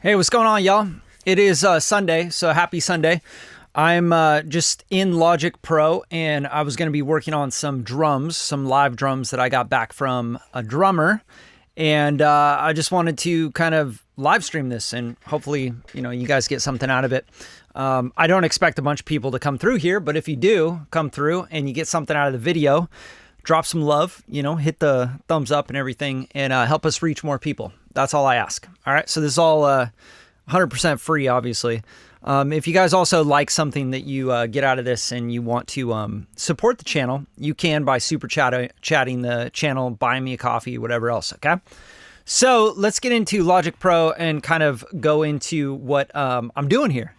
Hey, what's going on, y'all? It is Sunday, so happy Sunday. I'm just in Logic Pro, and I was going to be working on some drums, some live drums that I got back from a drummer, and I just wanted to kind of live stream this, and hopefully, you guys get something out of it. I don't expect a bunch of people to come through here, but if you do come through and you get something out of the video, drop some love, hit the thumbs up and everything, and help us reach more people. That's all I ask. All right, so this is all 100% free, obviously. If you guys also like something that you get out of this and you want to support the channel, you can by super chatting the channel, buying me a coffee, whatever else, okay? So let's get into Logic Pro and kind of go into what I'm doing here.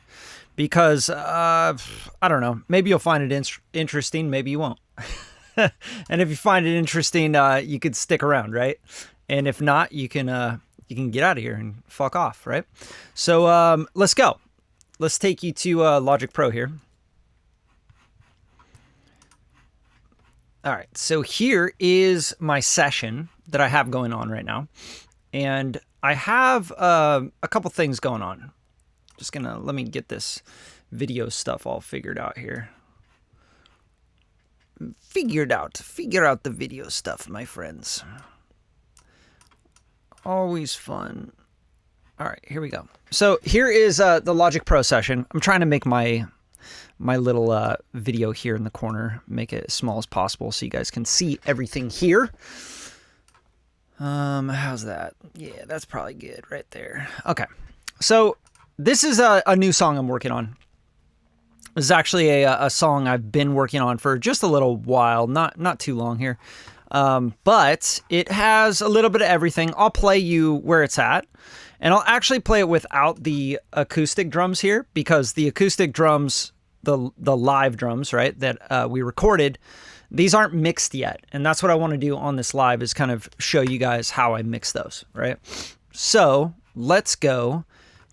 Because, I don't know, maybe you'll find it interesting, maybe you won't. And if you find it interesting, you could stick around, right? And if not, you can get out of here and fuck off, right? So let's go. Let's take you to Logic Pro here. All right, so here is my session that I have going on right now. And I have a couple things going on. Just gonna, let me get this video stuff all figured out here. Figure out the video stuff, my friends. Always fun. All right, here we go. So here is the Logic Pro session. I'm trying to make my little video here in the corner, make it as small as possible so you guys can see everything here. How's that? Yeah, that's probably good right there. Okay, so this is a new song I'm working on. This is actually a song I've been working on for just a little while, not too long here. But it has a little bit of everything. I'll play you where it's at, and I'll actually play it without the acoustic drums here, because the acoustic drums, the live drums, right, that we recorded, these aren't mixed yet. And that's what I want to do on this live, is kind of show you guys how I mix those, right? So let's go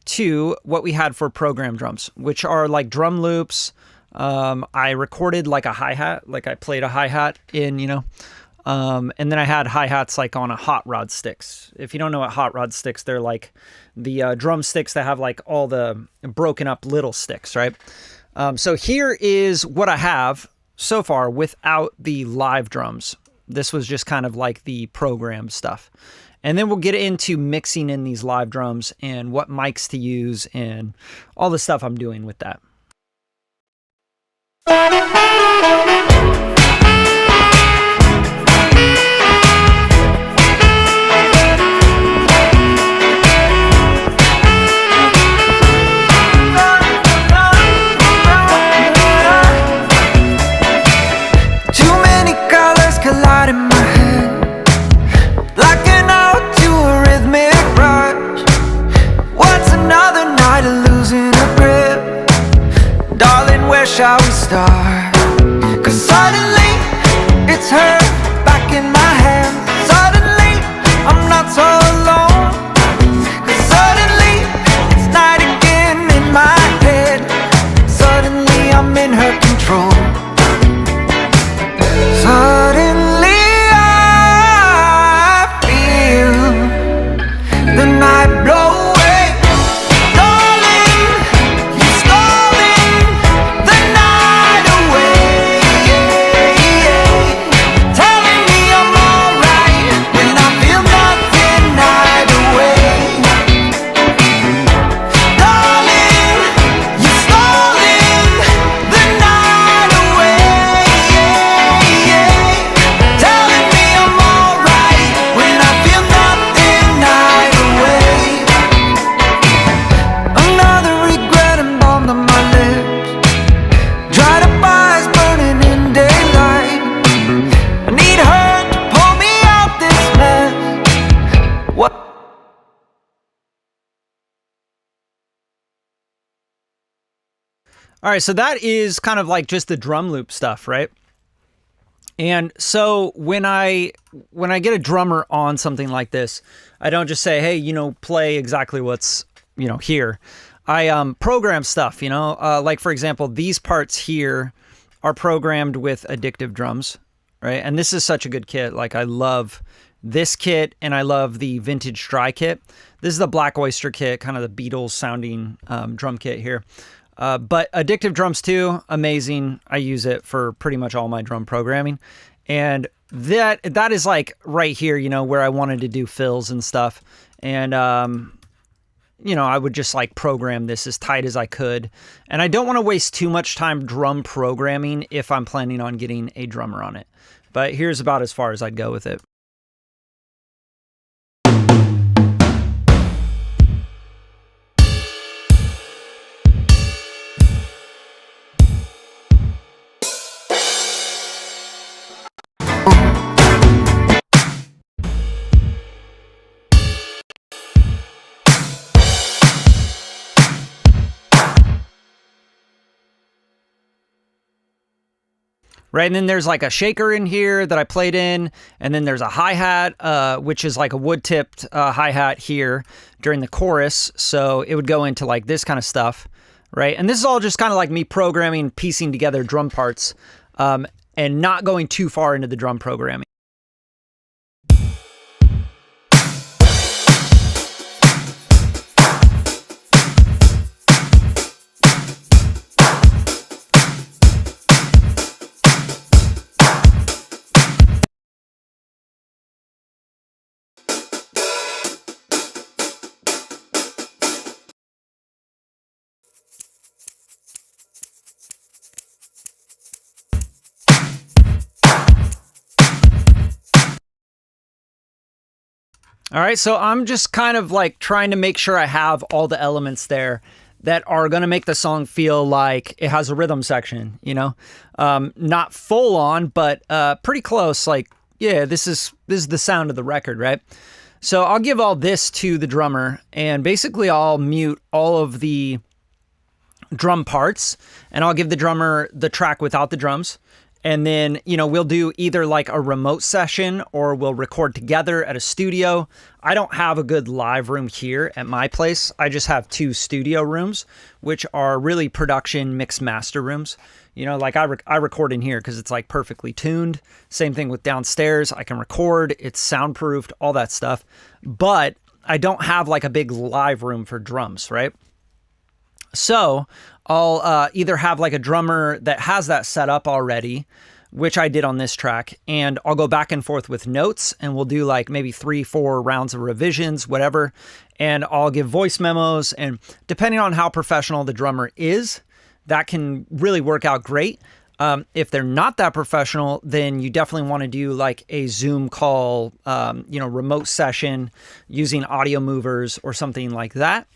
to what we had for program drums, which are like drum loops. I recorded like a hi-hat, like I played a hi-hat in, and then I had hi-hats like on a hot rod sticks. If you don't know what hot rod sticks, they're like the drum sticks that have like all the broken up little sticks, right? So here is what I have so far without the live drums. This was just kind of like the program stuff. And then we'll get into mixing in these live drums and what mics to use and all the stuff I'm doing with that. Too many colors collide in my head, blacking out to a rhythmic rush. What's another night of losing a grip? Darling, where shall we start? 'Cause suddenly it's her back in my hands. Suddenly I'm not so alone. 'Cause suddenly it's night again in my head. Suddenly I'm in her control. Suddenly I feel the night blow away. Darling, you're stalling the night away. Telling me I'm alright when I feel nothing night away. Darling, you're stalling the night away. Telling me I'm alright when I feel nothing night away. Another regret embalmed on my lips. Dried up eyes burning in daylight. I need her to pull me out this mess. What? All right, so that is kind of like just the drum loop stuff, right? And so when I get a drummer on something like this, I don't just say, hey, play exactly what's, here. I program stuff, like for example, these parts here are programmed with addictive drums, right? And this is such a good kit. Like I love this kit, and I love the vintage dry kit. This is the Black Oyster kit, kind of the Beatles sounding drum kit here. But Addictive Drums 2, amazing. I use it for pretty much all my drum programming. And that is like right here, you know, where I wanted to do fills and stuff. And, you know, I would just like program this as tight as I could. And I don't want to waste too much time drum programming if I'm planning on getting a drummer on it. But here's about as far as I'd go with it. Right, and then there's like a shaker in here that I played in, and then there's a hi-hat, which is like a wood-tipped hi-hat here during the chorus, so it would go into like this kind of stuff, right? And this is all just kind of like me programming, piecing together drum parts, and not going too far into the drum programming. All right, so I'm just kind of like trying to make sure I have all the elements there that are going to make the song feel like it has a rhythm section, you know? Not full on, but pretty close. Like, yeah, this is the sound of the record, right? So I'll give all this to the drummer, and basically I'll mute all of the drum parts, and I'll give the drummer the track without the drums. And then, you know, we'll do either like a remote session or we'll record together at a studio. I don't have a good live room here at my place. I just have 2 studio rooms, which are really production mix master rooms. You know, like I record in here because it's like perfectly tuned. Same thing with downstairs. I can record, it's soundproofed, all that stuff. But I don't have like a big live room for drums, right? So I'll either have like a drummer that has that set up already, which I did on this track, and I'll go back and forth with notes, and we'll do like maybe 3-4 rounds of revisions, whatever, and I'll give voice memos, and depending on how professional the drummer is, that can really work out great. If they're not that professional, then you definitely want to do like a Zoom call, you know, remote session using audio movers or something like that.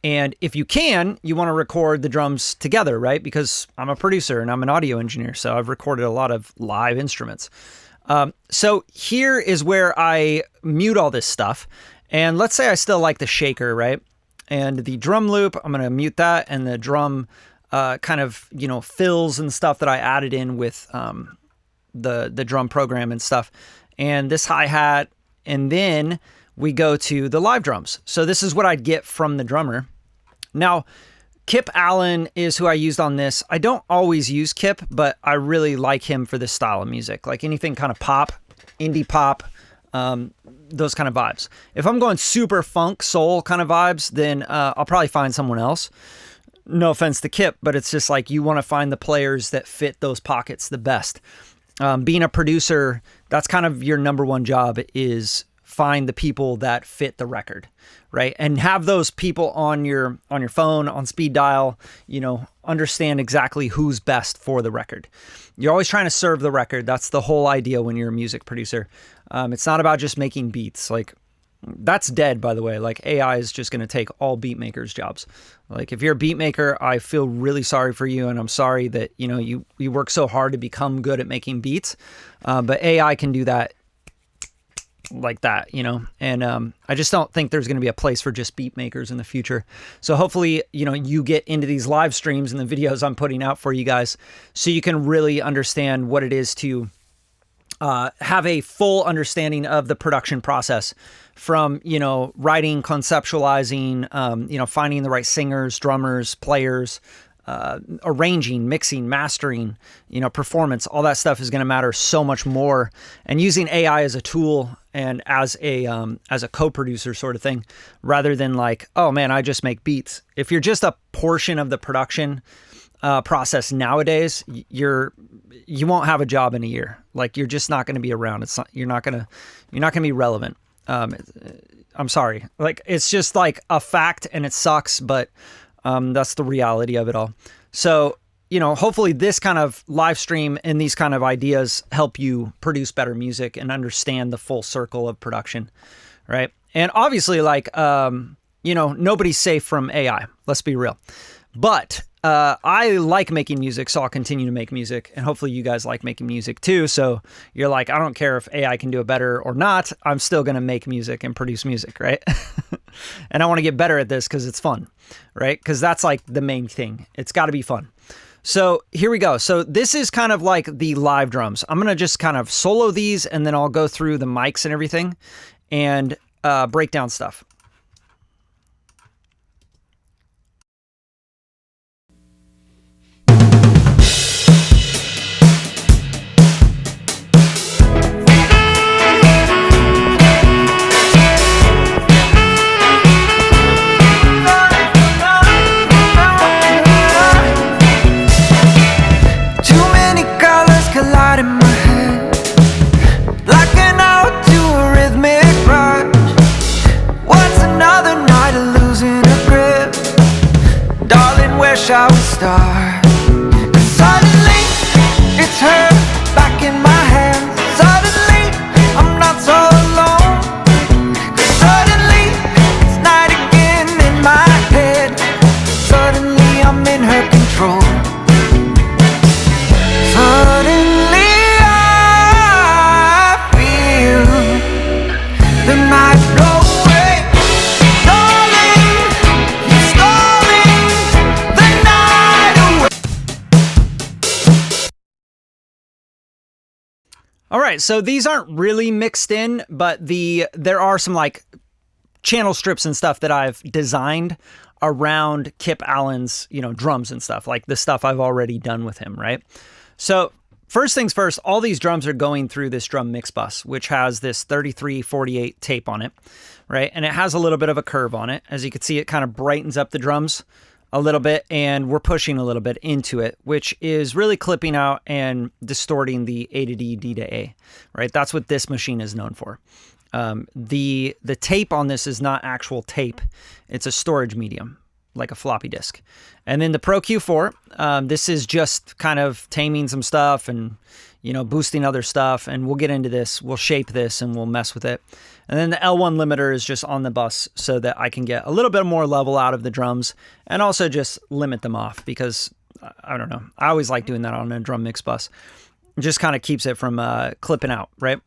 And if you can, you want to record the drums together, right? Because I'm a producer and I'm an audio engineer, so I've recorded a lot of live instruments. So here is where I mute all this stuff. And let's say I still like the shaker, right? And the drum loop, I'm going to mute that. And the drum kind of, you know, fills and stuff that I added in with the drum program and stuff. And this hi-hat. And then we go to the live drums. So this is what I'd get from the drummer. Now, Kip Allen is who I used on this. I don't always use Kip, but I really like him for this style of music. Like anything kind of pop, indie pop, those kind of vibes. If I'm going super funk, soul kind of vibes, then I'll probably find someone else. No offense to Kip, but it's just like you want to find the players that fit those pockets the best. Being a producer, that's kind of your number one job, is find the people that fit the record, right? And have those people on your phone, on speed dial, you know, understand exactly who's best for the record. You're always trying to serve the record. That's the whole idea when you're a music producer. It's not about just making beats. Like, that's dead, by the way. Like, AI is just going to take all beat makers' jobs. Like, if you're a beat maker, I feel really sorry for you, and I'm sorry that, you know, you work so hard to become good at making beats. But AI can do that like that, you know, and I just don't think there's going to be a place for just beat makers in the future. So hopefully, you know, you get into these live streams and the videos I'm putting out for you guys so you can really understand what it is to have a full understanding of the production process, from, you know, writing, conceptualizing, you know, finding the right singers, drummers, players, arranging, mixing, mastering, performance, all that stuff is going to matter so much more. And using AI as a tool and as a co-producer sort of thing, rather than like, oh man, I just make beats. If you're just a portion of the production process nowadays, you won't have a job in a year. Like you're just not going to be around. You're not going to be relevant. I'm sorry. Like it's just like a fact and it sucks, but that's the reality of it all. So, hopefully this kind of live stream and these kind of ideas help you produce better music and understand the full circle of production, right? And obviously, like, nobody's safe from AI. Let's be real. But I like making music, so I'll continue to make music. And hopefully you guys like making music too. So you're like, I don't care if AI can do it better or not. I'm still going to make music and produce music, right? And I want to get better at this because it's fun, right? Because that's like the main thing. It's got to be fun. So here we go. So this is kind of like the live drums. I'm going to just kind of solo these and then I'll go through the mics and everything and break down stuff. Shall we start? 'Cause suddenly it's her back in my hands. Suddenly I'm not so alone. 'Cause suddenly it's night again in my head. Suddenly I'm in her control. Suddenly I feel the night go away. All right, so these aren't really mixed in, but there are some like channel strips and stuff that I've designed around Kip Allen's, drums and stuff, like the stuff I've already done with him, right? So first things first, all these drums are going through this drum mix bus, which has this 3348 tape on it, right? And it has a little bit of a curve on it. As you can see, it kind of brightens up the drums a little bit, and we're pushing a little bit into it, which is really clipping out and distorting the A to D, D to A, right? That's what this machine is known for. The tape on this is not actual tape. It's a storage medium, like a floppy disk. And then the Pro Q4, this is just kind of taming some stuff and, boosting other stuff. And we'll get into this. We'll shape this and we'll mess with it. And then the L1 limiter is just on the bus so that I can get a little bit more level out of the drums and also just limit them off because, I don't know, I always like doing that on a drum mix bus. It just kind of keeps it from clipping out, right?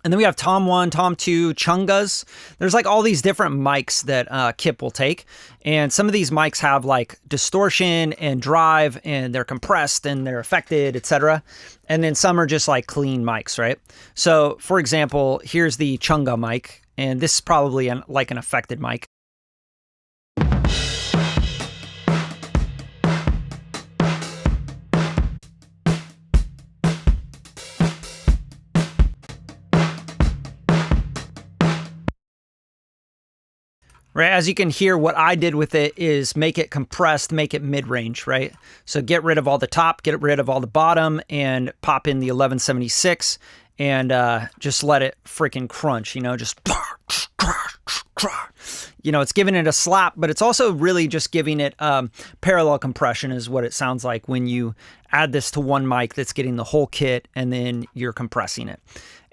And then we have Tom 1, Tom 2, Chungas. There's like all these different mics that Kip will take. And some of these mics have like distortion and drive and they're compressed and they're affected, etc. And then some are just like clean mics, right? So for example, here's the Chunga mic. And this is probably like an affected mic. Right, as you can hear, what I did with it is make it compressed, make it mid-range, right? So get rid of all the top, get rid of all the bottom, and pop in the 1176, and just let it freaking crunch, just... it's giving it a slap, but it's also really just giving it parallel compression is what it sounds like when you add this to one mic that's getting the whole kit, and then you're compressing it.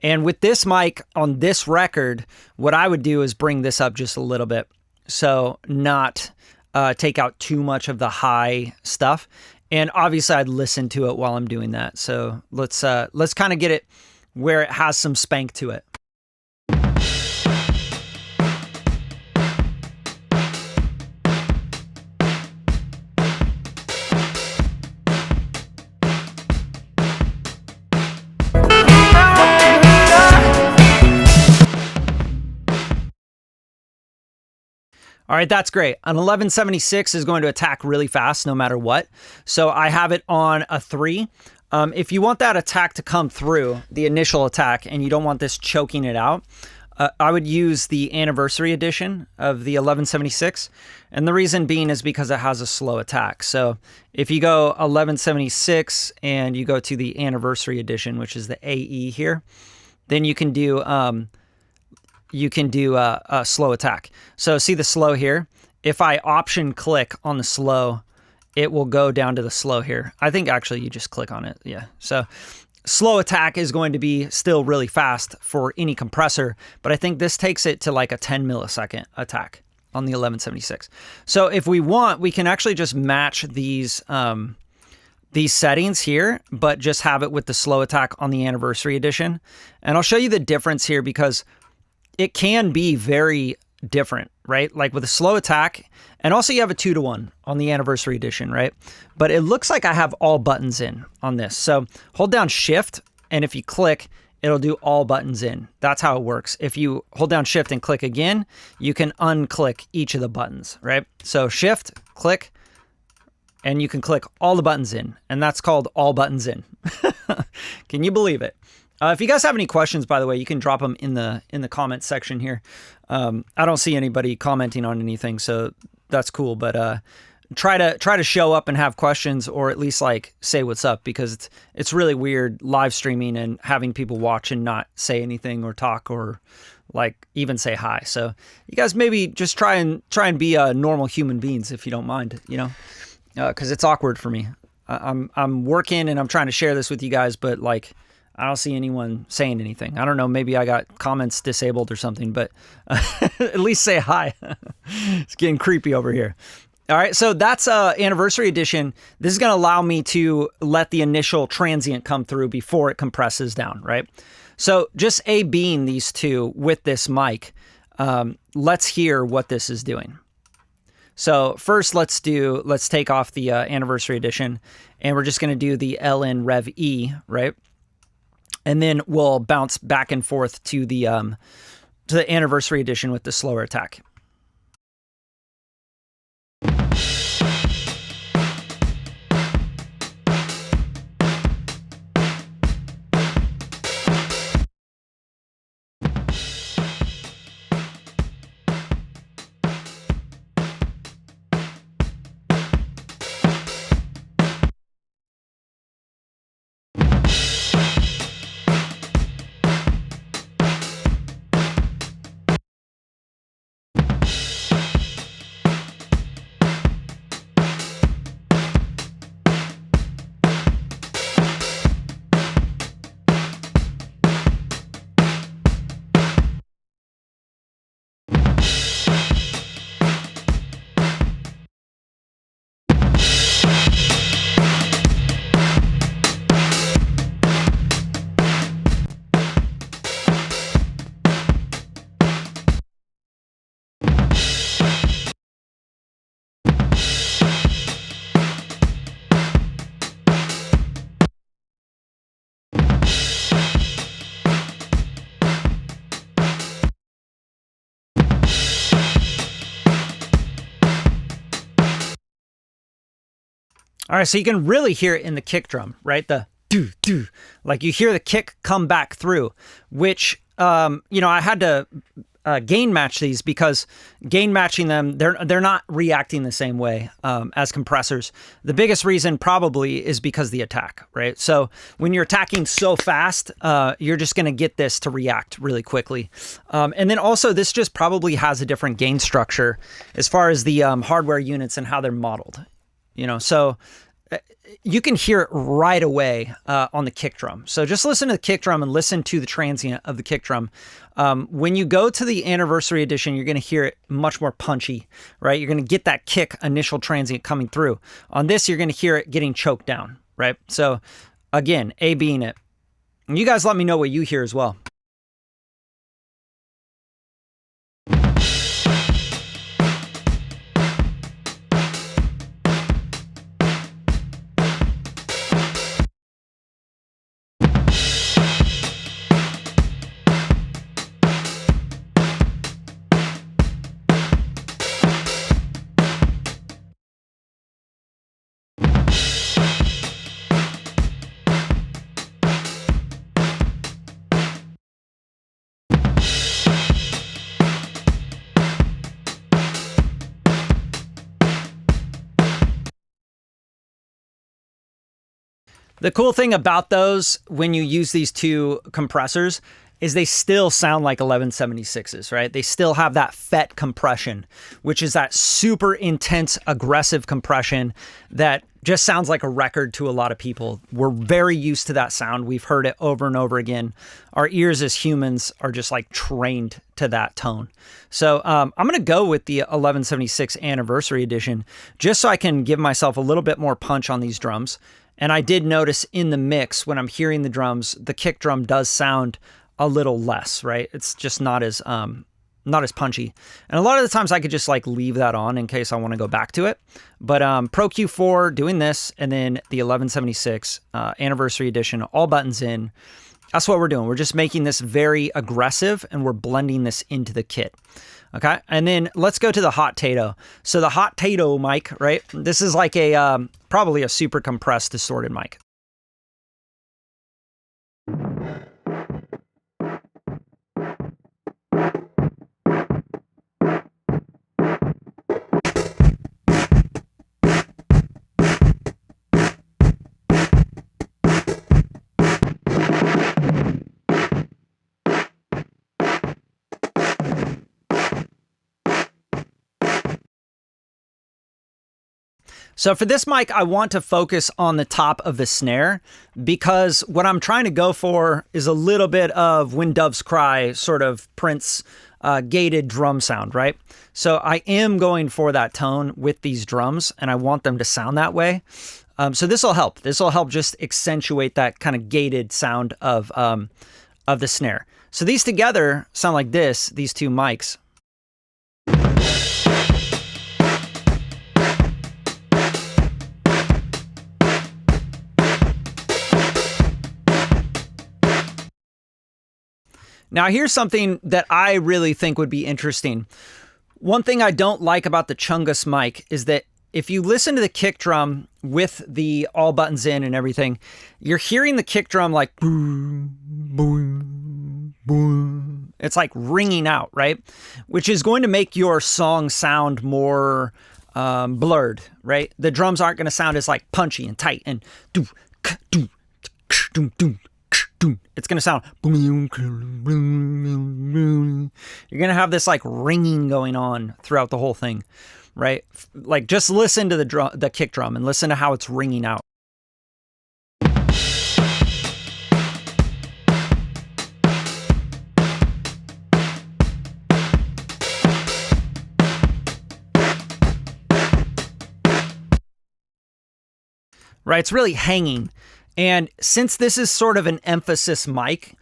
And with this mic on this record, what I would do is bring this up just a little bit. So not take out too much of the high stuff. And obviously I'd listen to it while I'm doing that. So let's kind of get it where it has some spank to it. All right, that's great. An 1176 is going to attack really fast no matter what. So I have it on a 3. If you want that attack to come through, the initial attack, and you don't want this choking it out, I would use the anniversary edition of the 1176. And the reason being is because it has a slow attack. So if you go 1176 and you go to the anniversary edition, which is the AE here, then you can do a slow attack. So see the slow here? If I option click on the slow, it will go down to the slow here. I think actually you just click on it. Yeah. So slow attack is going to be still really fast for any compressor, but I think this takes it to like a 10 millisecond attack on the 1176. So if we want, we can actually just match these settings here, but just have it with the slow attack on the anniversary edition. And I'll show you the difference here because it can be very different, right? Like with a slow attack, and also you have a 2-to-1 on the anniversary edition, right? But it looks like I have all buttons in on this. So hold down shift, and if you click, it'll do all buttons in. That's how it works. If you hold down shift and click again, you can unclick each of the buttons, right? So shift, click, and you can click all the buttons in, and that's called all buttons in. Can you believe it? If you guys have any questions, by the way, you can drop them in the comment section here. I don't see anybody commenting on anything, so that's cool. But try to show up and have questions, or at least like say what's up, because it's really weird live streaming and having people watch and not say anything or talk or like even say hi. So you guys maybe just try and be normal human beings if you don't mind, you know, because it's awkward for me. I'm working and I'm trying to share this with you guys, but like, I don't see anyone saying anything. I don't know, maybe I got comments disabled or something, but at least say hi. It's getting creepy over here. All right, so that's anniversary edition. This is going to allow me to let the initial transient come through before it compresses down, right? So just A/Bing these two with this mic. Let's hear what this is doing. So first, let's take off the anniversary edition, and we're just going to do the LN Rev E, right? And then we'll bounce back and forth to the anniversary edition with the slower attack. All right, so you can really hear it in the kick drum, right? The do, like you hear the kick come back through, which, you know, I had to gain match these because gain matching them, they're not reacting the same way as compressors. The biggest reason probably is because of the attack, right? So when you're attacking so fast, you're just going to get this to react really quickly. And then also this just probably has a different gain structure as far as the hardware units and how they're modeled. You know, so you can hear it right away on the kick drum. So just listen to the kick drum and listen to the transient of the kick drum. When you go to the anniversary edition, you're going to hear it much more punchy, right? You're going to get that kick initial transient coming through. On this, you're going to hear it getting choked down, right? So again, A/Bing it. And you guys let me know what you hear as well. The cool thing about those when you use these two compressors is they still sound like 1176s, right? They still have that FET compression, which is that super intense, aggressive compression that just sounds like a record to a lot of people. We're very used to that sound. We've heard it over and over again. Our ears as humans are just like trained to that tone. So I'm going to go with the 1176 Anniversary Edition just so I can give myself a little bit more punch on these drums. And I did notice in the mix when I'm hearing the drums, the kick drum does sound a little less, right? It's just not as punchy. And a lot of the times I could just like leave that on in case I want to go back to it. But Pro Q4 doing this, and then the 1176 Anniversary Edition, all buttons in. That's what we're doing. We're just making this very aggressive and we're blending this into the kit. Okay, and then let's go to the Hot Tato. So the Hot Tato mic, right? This is like a probably a super compressed, distorted mic. So for this mic, I want to focus on the top of the snare because what I'm trying to go for is a little bit of When Doves Cry, sort of Prince gated drum sound, right? So I am going for that tone with these drums and I want them to sound that way. So this will help. This will help just accentuate that kind of gated sound of the snare. So these together sound like this, these two mics. Now, here's something that I really think would be interesting. One thing I don't like about the Chungus mic is that if you listen to the kick drum with the all buttons in and everything, you're hearing the kick drum like boom, boom, boom. It's like ringing out, right? Which is going to make your song sound more blurred, right? The drums aren't going to sound as like punchy and tight and do, do, do, do. It's going to sound boom. You're going to have this like ringing going on throughout the whole thing, right? Like just listen to the kick drum and listen to how it's ringing out. Right? It's really hanging. And since this is sort of an emphasis mic,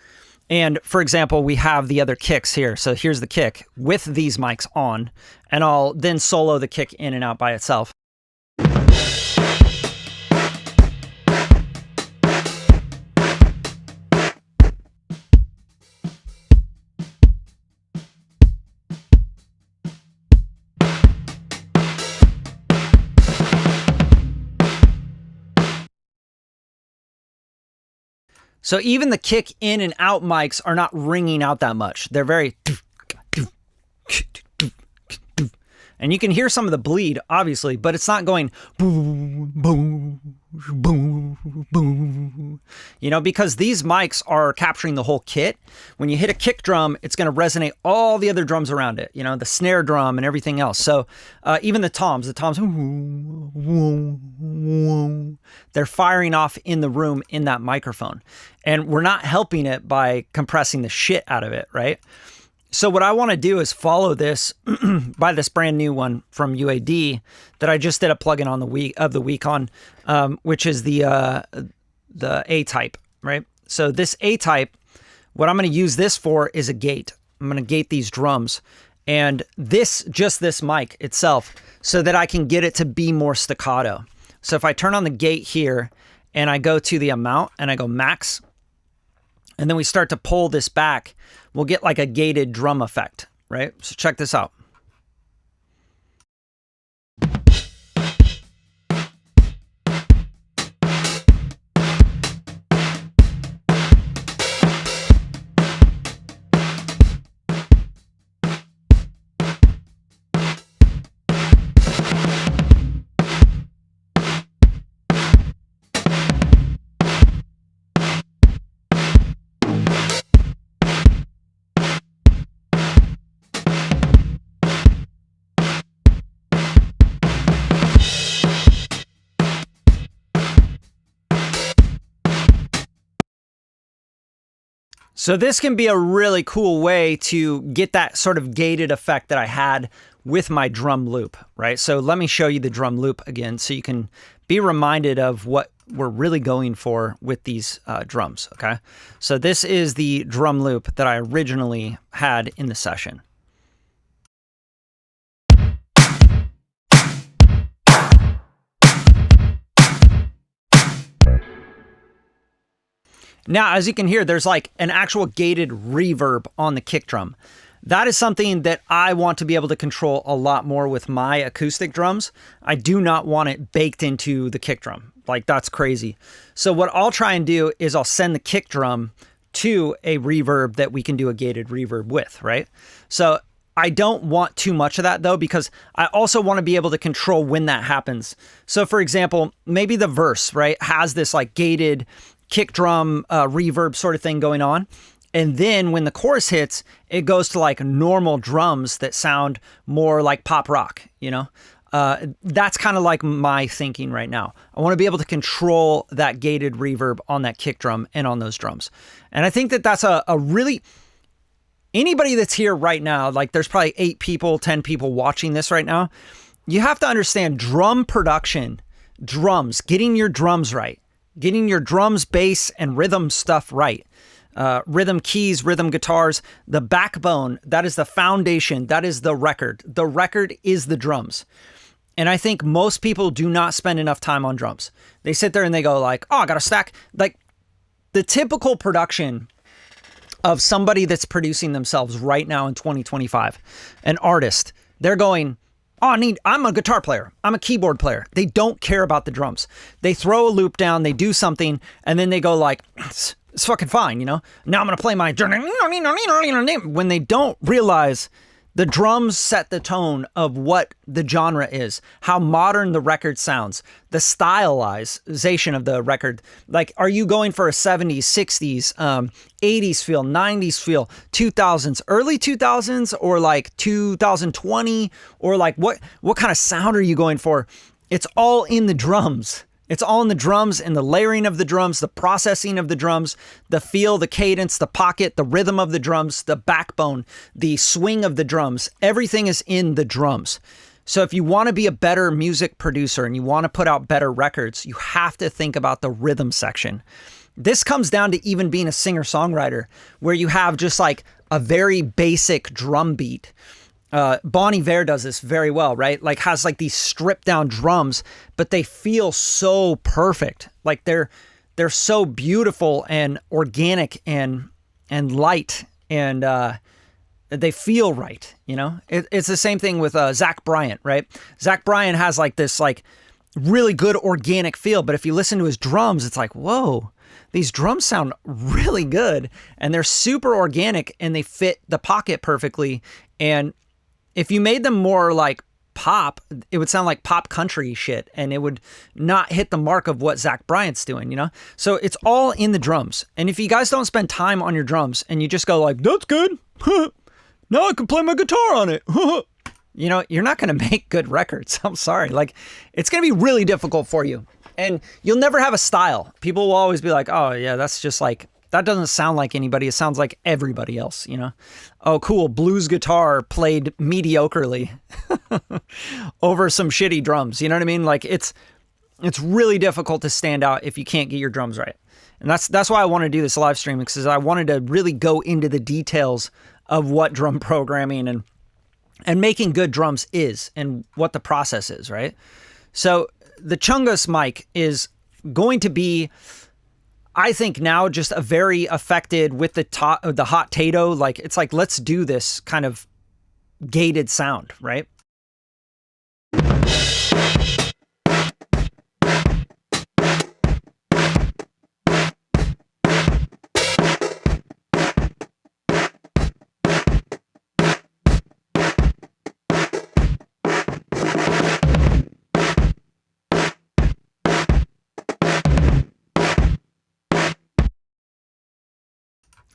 and for example, we have the other kicks here. So here's the kick with these mics on, and I'll then solo the kick in and out by itself. So even the kick in and out mics are not ringing out that much. They're very... And you can hear some of the bleed, obviously, but it's not going boom, boom, boom, boom. You know, because these mics are capturing the whole kit. When you hit a kick drum, it's going to resonate all the other drums around it, you know, the snare drum and everything else. So even the toms, they're firing off in the room in that microphone. And we're not helping it by compressing the shit out of it, right? So what I want to do is follow this by this brand new one from UAD that I just did a plugin on the week on, which is the A-type, right? So this A-type, what I'm going to use this for is a gate. I'm going to gate these drums and just this mic itself so that I can get it to be more staccato. So if I turn on the gate here and I go to the amount and I go max, and then we start to pull this back, we'll get like a gated drum effect, right? So check this out. So this can be a really cool way to get that sort of gated effect that I had with my drum loop, right? So let me show you the drum loop again so you can be reminded of what we're really going for with these drums, okay? So this is the drum loop that I originally had in the session. Now, as you can hear, there's like an actual gated reverb on the kick drum. That is something that I want to be able to control a lot more with my acoustic drums. I do not want it baked into the kick drum. Like, that's crazy. So what I'll try and do is I'll send the kick drum to a reverb that we can do a gated reverb with, right? So I don't want too much of that though, because I also want to be able to control when that happens. So for example, maybe the verse, right, has this like gated kick drum reverb sort of thing going on. And then when the chorus hits, it goes to like normal drums that sound more like pop rock, you know? That's kind of like my thinking right now. I want to be able to control that gated reverb on that kick drum and on those drums. And I think that that's a really, anybody that's here right now, like there's probably 8 people, 10 people watching this right now. You have to understand drum production, drums, getting your drums right, getting your drums, bass, and rhythm stuff right. Rhythm keys, rhythm guitars, the backbone, that is the foundation, that is the record. The record is the drums. And I think most people do not spend enough time on drums. They sit there and they go like, oh, I got a stack. Like the typical production of somebody that's producing themselves right now in 2025, an artist, they're going, oh, I'm a guitar player. I'm a keyboard player. They don't care about the drums. They throw a loop down, they do something, and then they go like, it's fucking fine, you know? Now I'm going to play my... When they don't realize the drums set the tone of what the genre is, how modern the record sounds, the stylization of the record. Like, are you going for a 70s, 60s, 80s feel, 90s feel, 2000s, early 2000s, or like 2020, or like what kind of sound are you going for? It's all in the drums. It's all in the drums and the layering of the drums, the processing of the drums, the feel, the cadence, the pocket, the rhythm of the drums, the backbone, the swing of the drums. Everything is in the drums. So if you want to be a better music producer and you want to put out better records, you have to think about the rhythm section. This comes down to even being a singer-songwriter, where you have just like a very basic drum beat. Bon Iver does this very well, right? Like has like these stripped down drums, but they feel so perfect. Like they're so beautiful and organic and light, and they feel right. You know, it's the same thing with Zach Bryan, right? Zach Bryan has like this like really good organic feel, but if you listen to his drums, it's like, whoa, these drums sound really good, and they're super organic and they fit the pocket perfectly. And if you made them more like pop, it would sound like pop country shit, and it would not hit the mark of what Zach Bryan's doing, you know? So it's all in the drums. And if you guys don't spend time on your drums and you just go like, that's good, now I can play my guitar on it, you know, you're not going to make good records. I'm sorry. Like, it's going to be really difficult for you, and you'll never have a style. People will always be like, oh yeah, that's just like, that doesn't sound like anybody. It sounds like everybody else, you know? Oh, cool. Blues guitar played mediocrely over some shitty drums. You know what I mean? Like it's really difficult to stand out if you can't get your drums right. And that's why I want to do this live stream, because I wanted to really go into the details of what drum programming and making good drums is, and what the process is, right? So the Chungus mic is going to be, I think now, just a very affected with the hot tato. Like, it's like, let's do this kind of gated sound, right?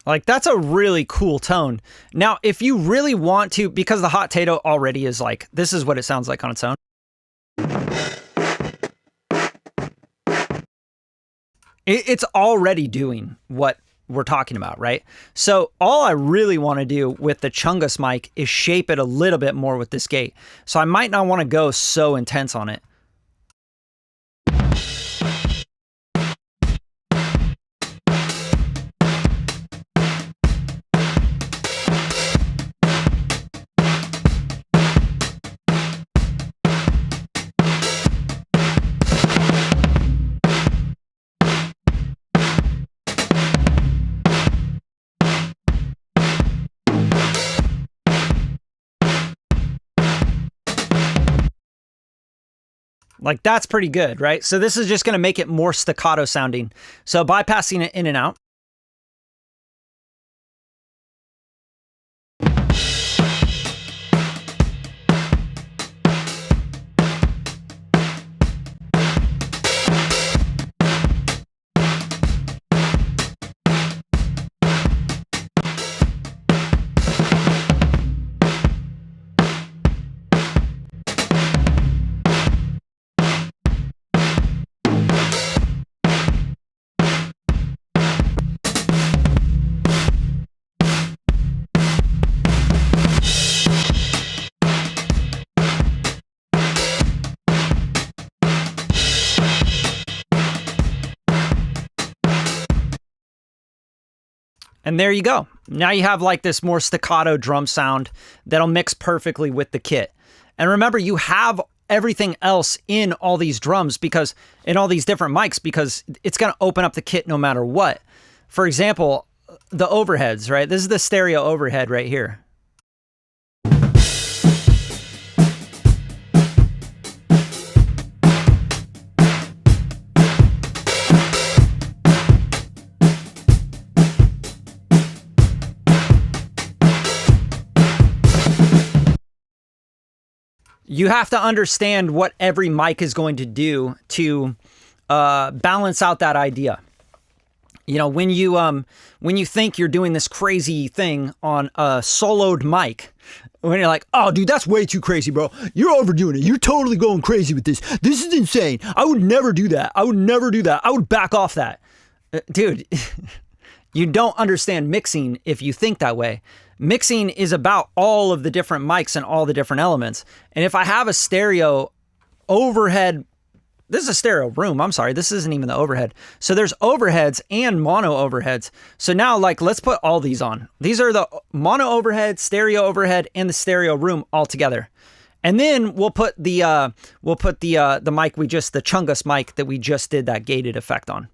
Like, that's a really cool tone. Now, if you really want to, because the hot tato already is like, this is what it sounds like on its own. It's already doing what we're talking about, right? So all I really want to do with the Chungus mic is shape it a little bit more with this gate. So I might not want to go so intense on it. Like that's pretty good, right? So this is just going to make it more staccato sounding. So bypassing it in and out. And there you go. Now you have like this more staccato drum sound that'll mix perfectly with the kit. And remember, you have everything else in all these drums because in all these different mics because it's going to open up the kit no matter what. For example, the overheads, right? This is the stereo overhead right here. You have to understand what every mic is going to do to balance out that idea. You know, when you think you're doing this crazy thing on a soloed mic, when you're like, oh, dude, that's way too crazy, bro. You're overdoing it. You're totally going crazy with this. This is insane. I would never do that. I would never do that. I would back off that. Dude, you don't understand mixing if you think that way. Mixing is about all of the different mics and all the different elements. And if I have a stereo overhead, this is a stereo room. I'm sorry. This isn't even the overhead. So there's overheads and mono overheads. So now like, let's put all these on. These are the mono overhead, stereo overhead, and the stereo room all together. And then we'll put the mic the Chungus mic that we just did that gated effect on.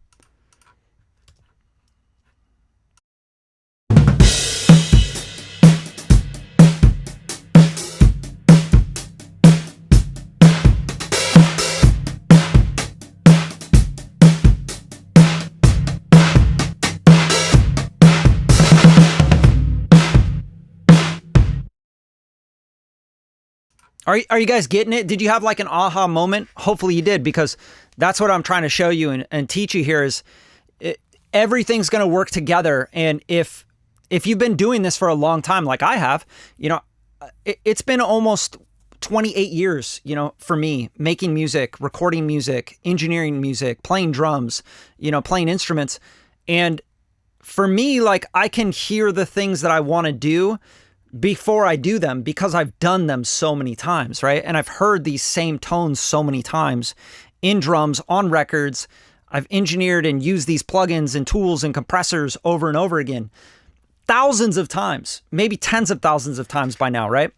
Are you guys getting it? Did you have like an aha moment? Hopefully you did, because that's what I'm trying to show you and teach you here is everything's going to work together. And if you've been doing this for a long time, like I have, you know, it's been almost 28 years, you know, for me, making music, recording music, engineering music, playing drums, you know, playing instruments. And for me, like I can hear the things that I want to do before I do them because I've done them so many times, right? And I've heard these same tones so many times in drums, on records. I've engineered and used these plugins and tools and compressors over and over again, thousands of times, maybe tens of thousands of times by now, right?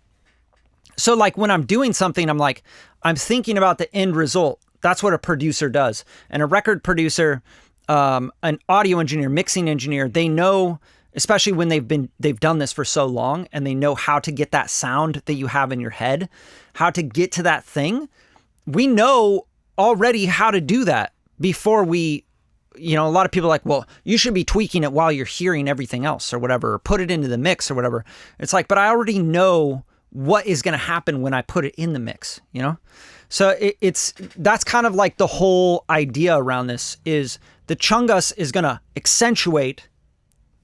So like when I'm doing something, I'm thinking about the end result. That's what a producer does. And a record producer, an audio engineer, mixing engineer, they know, especially when they've done this for so long and they know how to get that sound that you have in your head, how to get to that thing. We know already how to do that before we, you know, a lot of people are like, well, you should be tweaking it while you're hearing everything else or whatever, or put it into the mix or whatever. It's like, but I already know what is going to happen when I put it in the mix, you know? So that's kind of like the whole idea around this is the Chungus is going to accentuate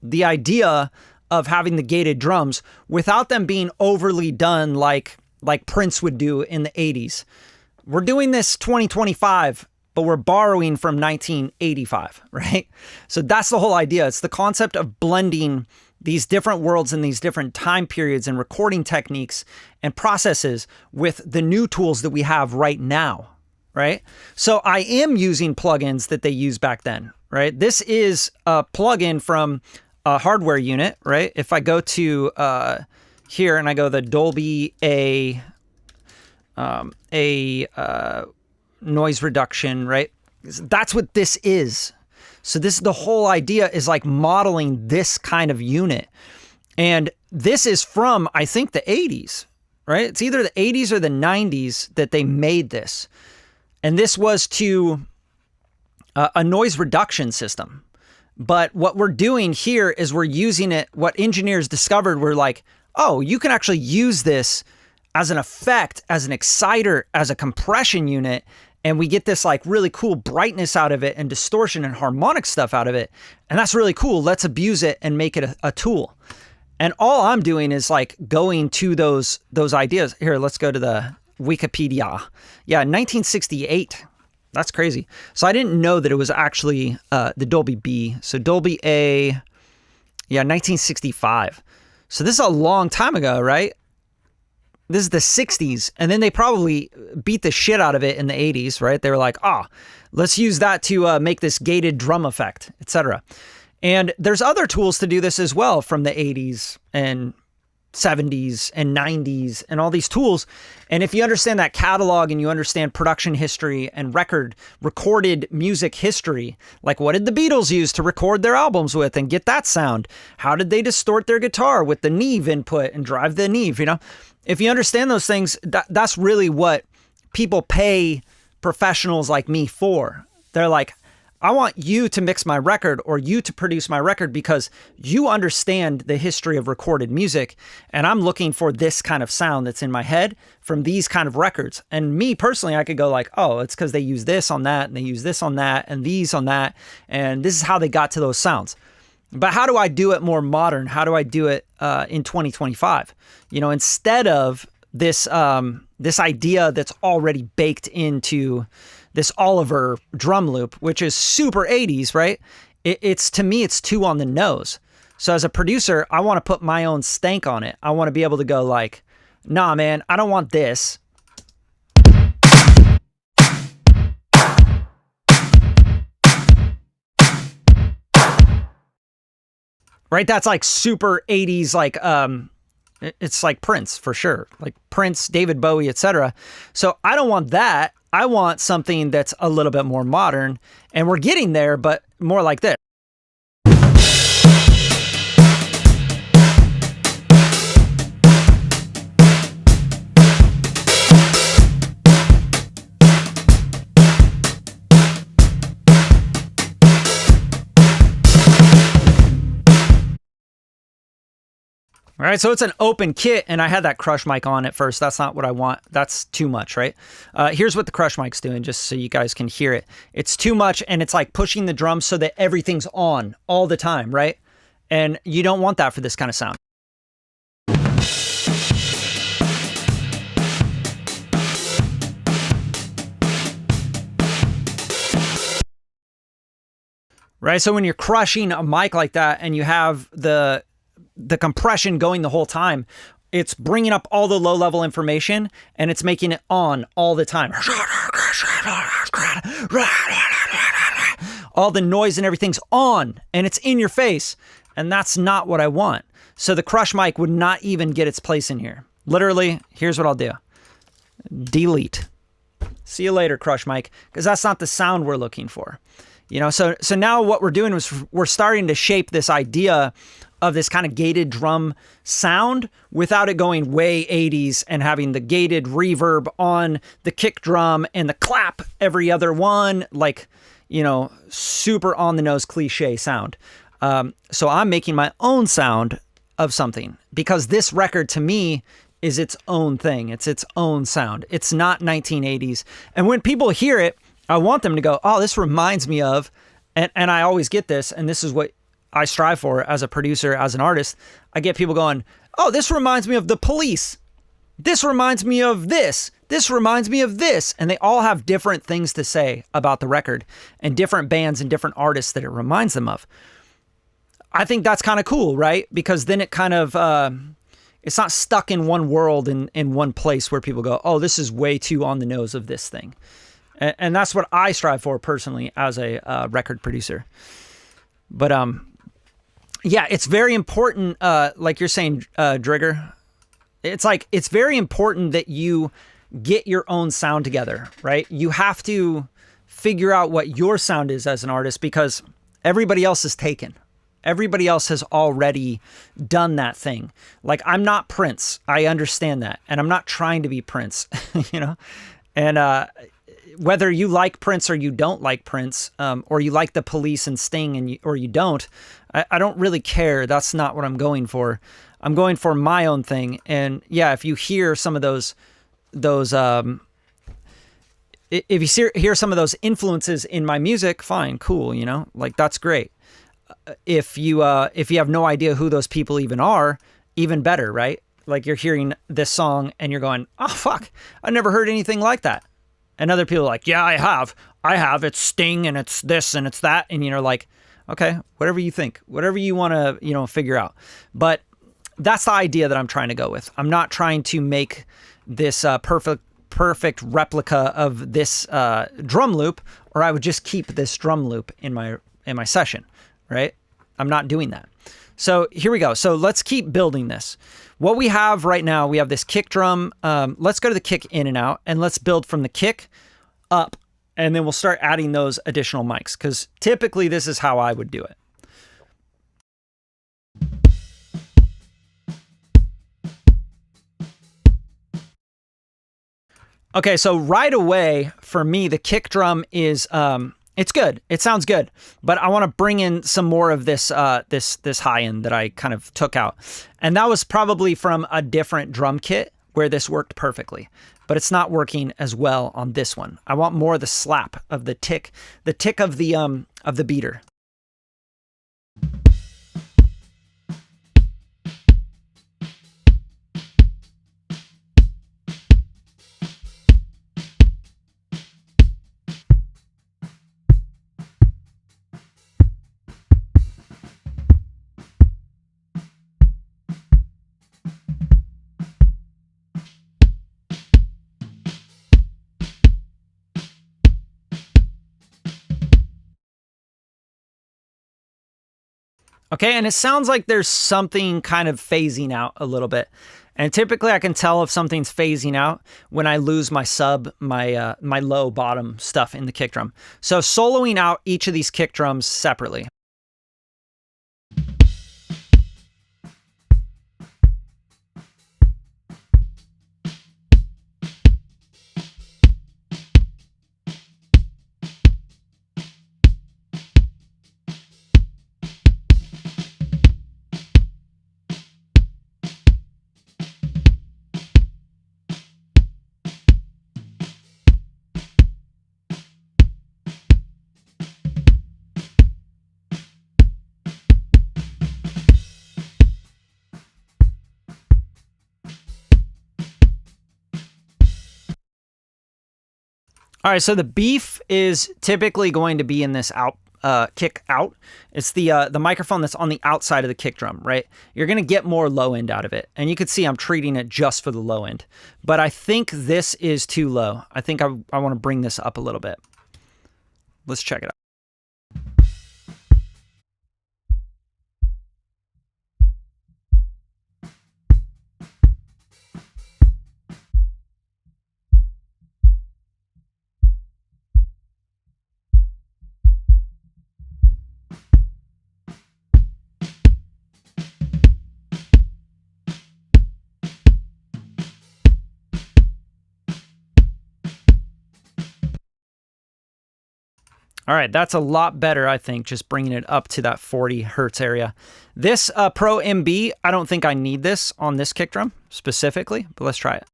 the idea of having the gated drums without them being overly done like Prince would do in the 80s. We're doing this 2025, but we're borrowing from 1985, right? So that's the whole idea. It's the concept of blending these different worlds and these different time periods and recording techniques and processes with the new tools that we have right now, right? So I am using plugins that they used back then, right? This is a plugin from a hardware unit, right? If I go to here and I go the Dolby noise reduction, right? That's what this is. So this, the whole idea is like modeling this kind of unit. And this is from, I think, the 80s, right? It's either the 80s or the 90s that they made this. And this was to a noise reduction system. But what we're doing here is we're using it, what engineers discovered were like, oh, you can actually use this as an effect, as an exciter, as a compression unit, and we get this like really cool brightness out of it and distortion and harmonic stuff out of it. And that's really cool. Let's abuse it and make it a tool. And all I'm doing is like going to those ideas. Here, let's go to the Wikipedia. Yeah, 1968. That's crazy. So I didn't know that it was actually the Dolby B. So Dolby A, yeah, 1965. So this is a long time ago, right? This is the 60s, and then they probably beat the shit out of it in the 80s, right? They were like, let's use that to make this gated drum effect, etc. And there's other tools to do this as well from the 80s and 70s and 90s and all these tools. And if you understand that catalog and you understand production history and recorded music history, like what did the Beatles use to record their albums with and get that sound? How did they distort their guitar with the Neve input and drive the Neve, you know? If you understand those things, that's really what people pay professionals like me for. They're like, I want you to mix my record or you to produce my record because you understand the history of recorded music. And I'm looking for this kind of sound that's in my head from these kind of records. And me personally, I could go like, oh, it's because they use this on that and they use this on that and these on that. And this is how they got to those sounds. But how do I do it more modern? How do I do it in 2025? You know, instead of this this idea that's already baked into this Oliver drum loop, which is super 80s, right? It's to me, it's too on the nose. So as a producer, I want to put my own stank on it. I want to be able to go like, nah, man, I don't want this. Right? That's like super 80s, like, it's like Prince for sure, like Prince, David Bowie, etc. So I don't want that. I want something that's a little bit more modern, and we're getting there, but more like this. All right, so it's an open kit, and I had that crush mic on at first. That's not what I want. That's too much, right? Here's what the crush mic's doing, just so you guys can hear it. It's too much, and it's like pushing the drums so that everything's on all the time, right? And you don't want that for this kind of sound. Right, so when you're crushing a mic like that, and you have the compression going the whole time, it's bringing up all the low-level information and it's making it on all the time. All the noise and everything's on and it's in your face, and that's not what I want. So the crush mic would not even get its place in here. Literally, here's what I'll do. Delete. See you later, crush mic, because that's not the sound we're looking for. You know, so now what we're doing is we're starting to shape this idea of this kind of gated drum sound without it going way 80s and having the gated reverb on the kick drum and the clap every other one, like, you know, super on the nose cliche sound. So I'm making my own sound of something because this record to me is its own thing. It's its own sound. It's not 1980s. And when people hear it, I want them to go, oh, this reminds me of, and I always get this, and this is what I strive for as a producer, as an artist. I get people going, oh, this reminds me of The Police. This reminds me of this. this reminds me of this. And they all have different things to say about the record and different bands and different artists that it reminds them of. I think that's kind of cool, right? Because then it kind of, it's not stuck in one world in one place where people go, oh, this is way too on the nose of this thing. And that's what I strive for personally as a record producer. But yeah, it's very important, like you're saying, Drigger. It's very important that you get your own sound together, right? You have to figure out what your sound is as an artist because everybody else is taken. Everybody else has already done that thing. Like, I'm not Prince. I understand that. And I'm not trying to be Prince, you know? And whether you like Prince or you don't like Prince, or you like the Police and Sting or you don't, I don't really care. That's not what I'm going for. I'm going for my own thing. And yeah, if you hear some of those if you hear some of those influences in my music, fine, cool, you know, like that's great. If you have no idea who those people even are, even better, right? Like you're hearing this song and you're going, oh fuck, I never heard anything like that. And other people are like, yeah, I have, it's Sting and it's this and it's that. And you're like, okay, whatever you think, whatever you want to, you know, figure out. But that's the idea that I'm trying to go with. I'm not trying to make this perfect replica of this drum loop, or I would just keep this drum loop in my session, right? I'm not doing that. So here we go. So let's keep building this. What we have right now, we have this kick drum. Let's go to the kick in and out, and let's build from the kick up, and then we'll start adding those additional mics, because typically this is how I would do it. Okay, so right away, for me, the kick drum is, it's good. It sounds good, but I want to bring in some more of this this high end that I kind of took out. And that was probably from a different drum kit where this worked perfectly, but it's not working as well on this one. I want more of the slap of the tick of the beater. Okay, and it sounds like there's something kind of phasing out a little bit. And typically I can tell if something's phasing out when I lose my sub, my low bottom stuff in the kick drum. So soloing out each of these kick drums separately. All right, so the beef is typically going to be in this kick out. It's the microphone that's on the outside of the kick drum, right? You're going to get more low end out of it. And you can see I'm treating it just for the low end. But I think this is too low. I think I want to bring this up a little bit. Let's check it out. All right, that's a lot better, I think, just bringing it up to that 40 hertz area. This Pro MB, I don't think I need this on this kick drum specifically, but let's try it.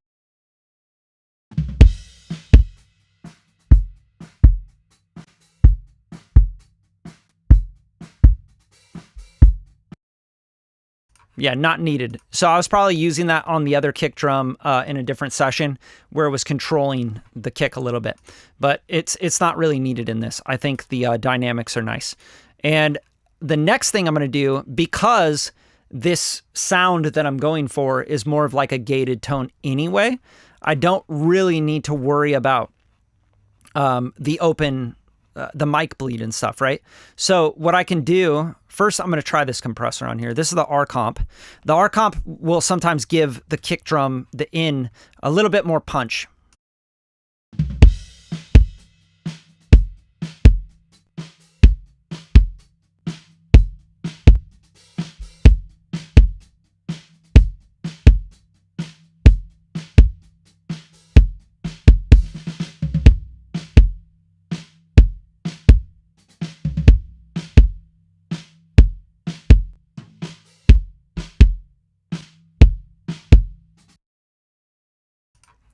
Yeah, not needed. So I was probably using that on the other kick drum in a different session where it was controlling the kick a little bit. But it's not really needed in this. I think the dynamics are nice. And the next thing I'm going to do, because this sound that I'm going for is more of like a gated tone anyway, I don't really need to worry about the open, the mic bleed and stuff, right? So what I can do, first I'm going to try this compressor on here. This is the R comp. The R comp will sometimes give the kick drum, the in, a little bit more punch.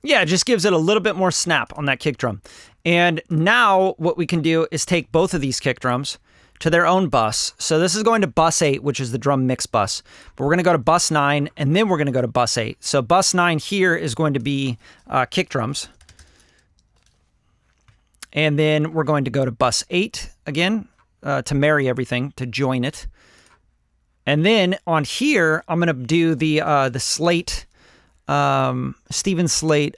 Yeah, it just gives it a little bit more snap on that kick drum. And now what we can do is take both of these kick drums to their own bus. So this is going to bus 8, which is the drum mix bus. But we're going to go to bus 9, and then we're going to go to bus 8. So bus 9 here is going to be kick drums. And then we're going to go to bus 8 again to marry everything, to join it. And then on here, I'm going to do the Slate... Steven Slate,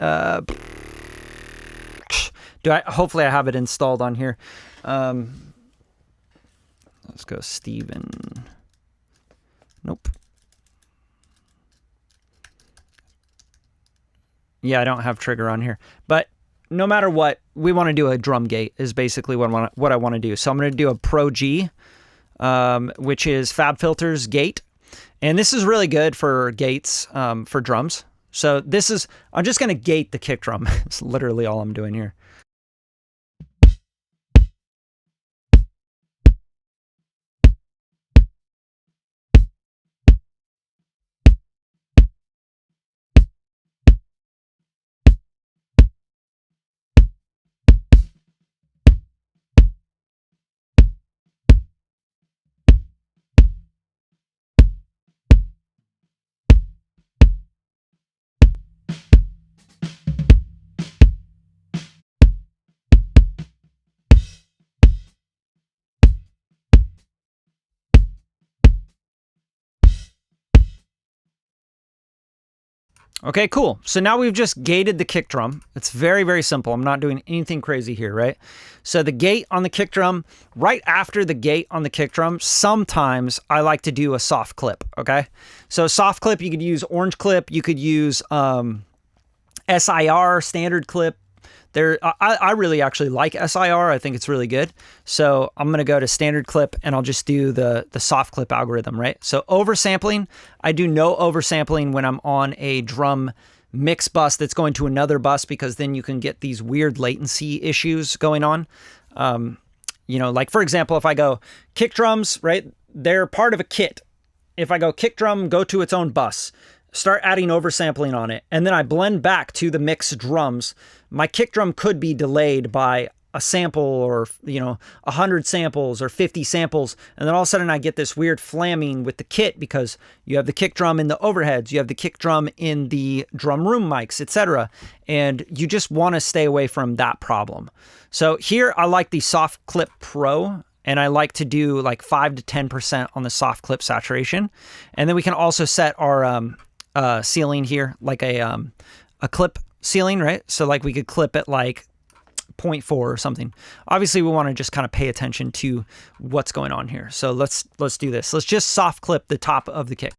hopefully I have it installed on here. Let's go Steven. Nope. Yeah, I don't have trigger on here, but no matter what, we want to do a drum gate is basically what I want to do. So I'm going to do a Pro G, which is FabFilter's gate. And this is really good for gates, for drums. So this is, I'm just going to gate the kick drum. It's literally all I'm doing here. Okay, cool. So now we've just gated the kick drum. It's very, very simple. I'm not doing anything crazy here, right? So the gate on the kick drum, right after the gate on the kick drum, sometimes I like to do a soft clip, okay? So soft clip, you could use orange clip, you could use SIR, standard clip. I really actually like SIR. I think it's really good. So I'm going to go to standard clip and I'll just do the soft clip algorithm, right? So oversampling, I do no oversampling when I'm on a drum mix bus that's going to another bus, because then you can get these weird latency issues going on. You know, like for example, if I go kick drums, right? They're part of a kit. If I go kick drum, go to its own bus, start adding oversampling on it, and then I blend back to the mixed drums, my kick drum could be delayed by a sample or, 100 samples or 50 samples. And then all of a sudden I get this weird flamming with the kit, because you have the kick drum in the overheads, you have the kick drum in the drum room mics, etc. And you just want to stay away from that problem. So here I like the Soft Clip Pro, and I like to do like 5 to 10% on the soft clip saturation. And then we can also set our ceiling here, like a clip ceiling, right? So like we could clip it like 0.4 or something. Obviously we want to just kind of pay attention to what's going on here. So let's do this. Let's just soft clip the top of the kick.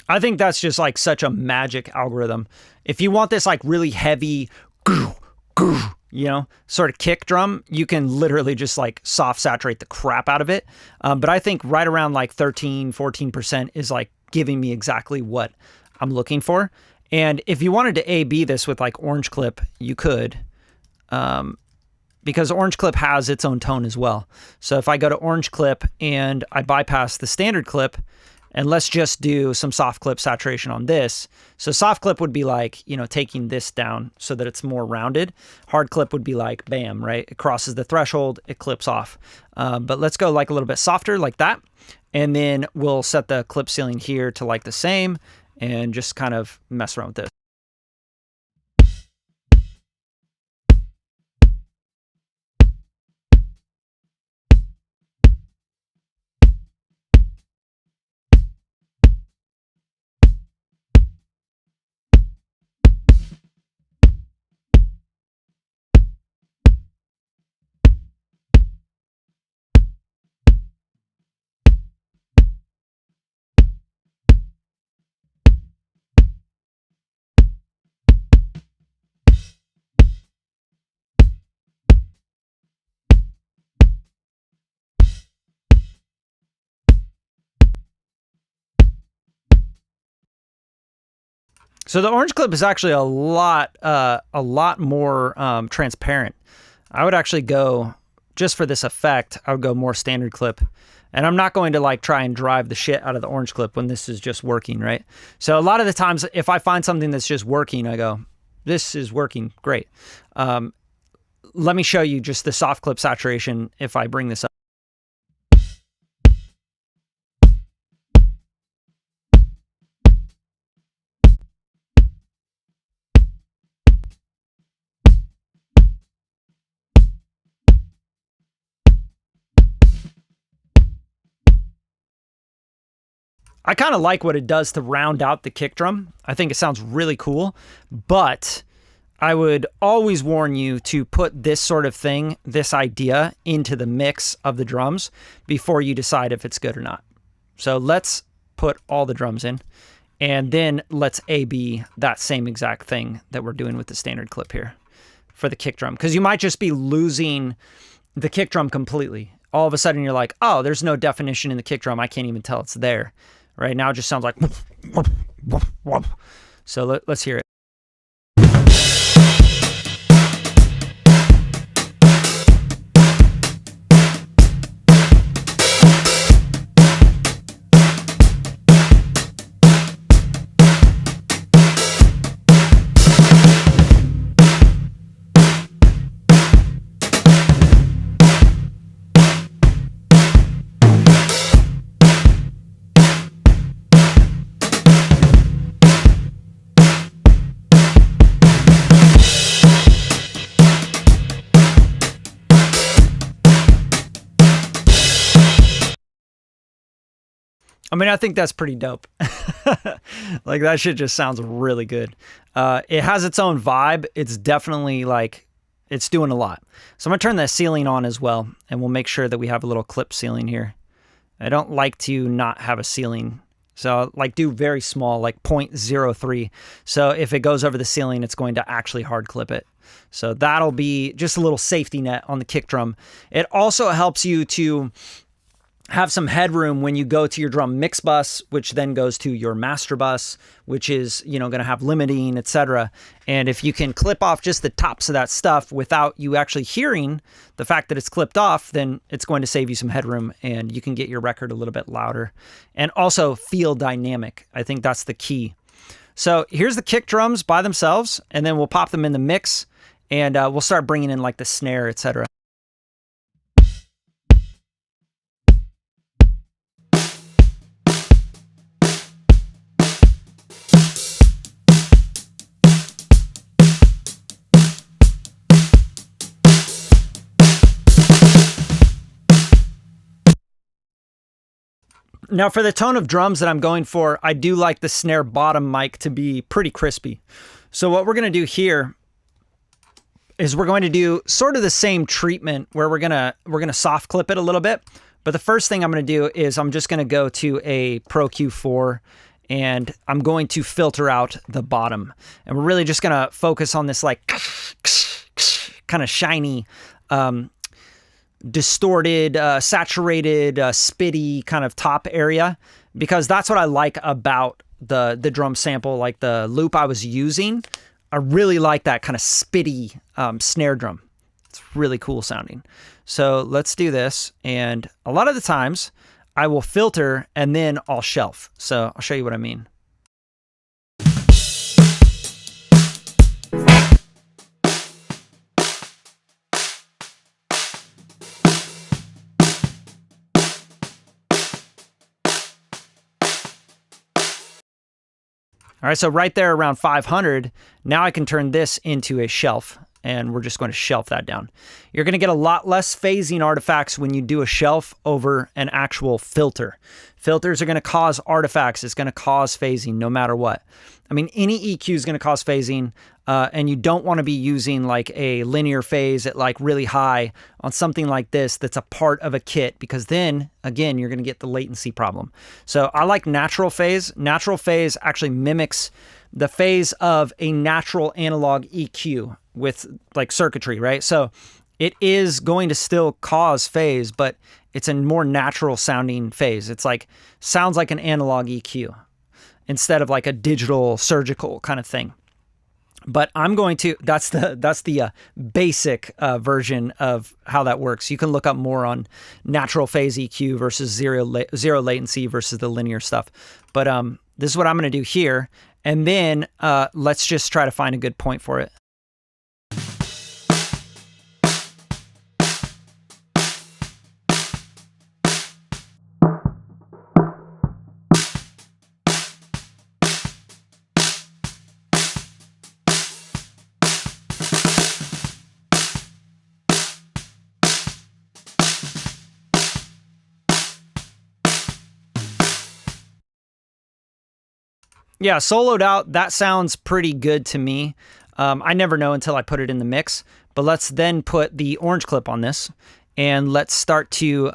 I think that's just like such a magic algorithm. If you want this like really heavy, sort of kick drum, you can literally just like soft saturate the crap out of it. But I think right around like 13, 14% is like giving me exactly what I'm looking for. And if you wanted to A/B this with like Orange Clip, you could, because Orange Clip has its own tone as well. So if I go to Orange Clip and I bypass the standard clip, and let's just do some soft clip saturation on this. So soft clip would be like, you know, taking this down so that it's more rounded. Hard clip would be like, bam, right? It crosses the threshold, it clips off. But let's go like a little bit softer like that. And then we'll set the clip ceiling here to like the same and just kind of mess around with this. So the Orange Clip is actually a lot more transparent. I would actually go, just for this effect, I would go more standard clip. And I'm not going to like try and drive the shit out of the Orange Clip when this is just working, right? So a lot of the times, if I find something that's just working, I go, this is working, great. Let me show you just the soft clip saturation if I bring this up. I kind of like what it does to round out the kick drum. I think it sounds really cool, but I would always warn you to put this sort of thing, this idea, into the mix of the drums before you decide if it's good or not. So let's put all the drums in, and then let's A/B that same exact thing that we're doing with the standard clip here for the kick drum, because you might just be losing the kick drum completely. All of a sudden you're like, oh, there's no definition in the kick drum. I can't even tell it's there. Right now it just sounds like so let's hear it. I mean, I think that's pretty dope. Like, that shit just sounds really good. It has its own vibe. It's definitely like, it's doing a lot. So I'm gonna turn the ceiling on as well, and we'll make sure that we have a little clip ceiling here. I don't like to not have a ceiling. So like do very small, like 0.03. So if it goes over the ceiling, it's going to actually hard clip it. So that'll be just a little safety net on the kick drum. It also helps you to have some headroom when you go to your drum mix bus, which then goes to your master bus, which is, you know, going to have limiting, etc. And if you can clip off just the tops of that stuff without you actually hearing the fact that it's clipped off, then it's going to save you some headroom and you can get your record a little bit louder and also feel dynamic. I think that's the key. So here's the kick drums by themselves, and then we'll pop them in the mix, and we'll start bringing in like the snare, etc. Now for the tone of drums that I'm going for, I do like the snare bottom mic to be pretty crispy. So what we're going to do here is we're going to do sort of the same treatment where we're going to soft clip it a little bit. But the first thing I'm going to do is I'm just going to go to a Pro Q4 and I'm going to filter out the bottom. And we're really just going to focus on this like kind of shiny, distorted, saturated, spitty kind of top area, because that's what I like about the drum sample, like the loop I was using, I really like that kind of spitty snare drum. It's really cool sounding. So let's do this. And a lot of the times I will filter and then I'll shelf. So I'll show you what I mean. All right, so right there around 500, now I can turn this into a shelf, and we're just going to shelf that down. You're going to get a lot less phasing artifacts when you do a shelf over an actual filter. Filters are going to cause artifacts. It's going to cause phasing no matter what. I mean, any EQ is going to cause phasing, and you don't want to be using like a linear phase at like really high on something like this that's a part of a kit, because then, again, you're going to get the latency problem. So I like natural phase. Natural phase actually mimics the phase of a natural analog EQ with like circuitry, right? So it is going to still cause phase, but it's a more natural sounding phase. It's like, sounds like an analog EQ instead of like a digital surgical kind of thing. But I'm going to, that's the basic version of how that works. You can look up more on natural phase EQ versus zero latency versus the linear stuff. But this is what I'm going to do here. And then let's just try to find a good point for it. Yeah, soloed out, that sounds pretty good to me. I never know until I put it in the mix, but let's then put the orange clip on this and let's start to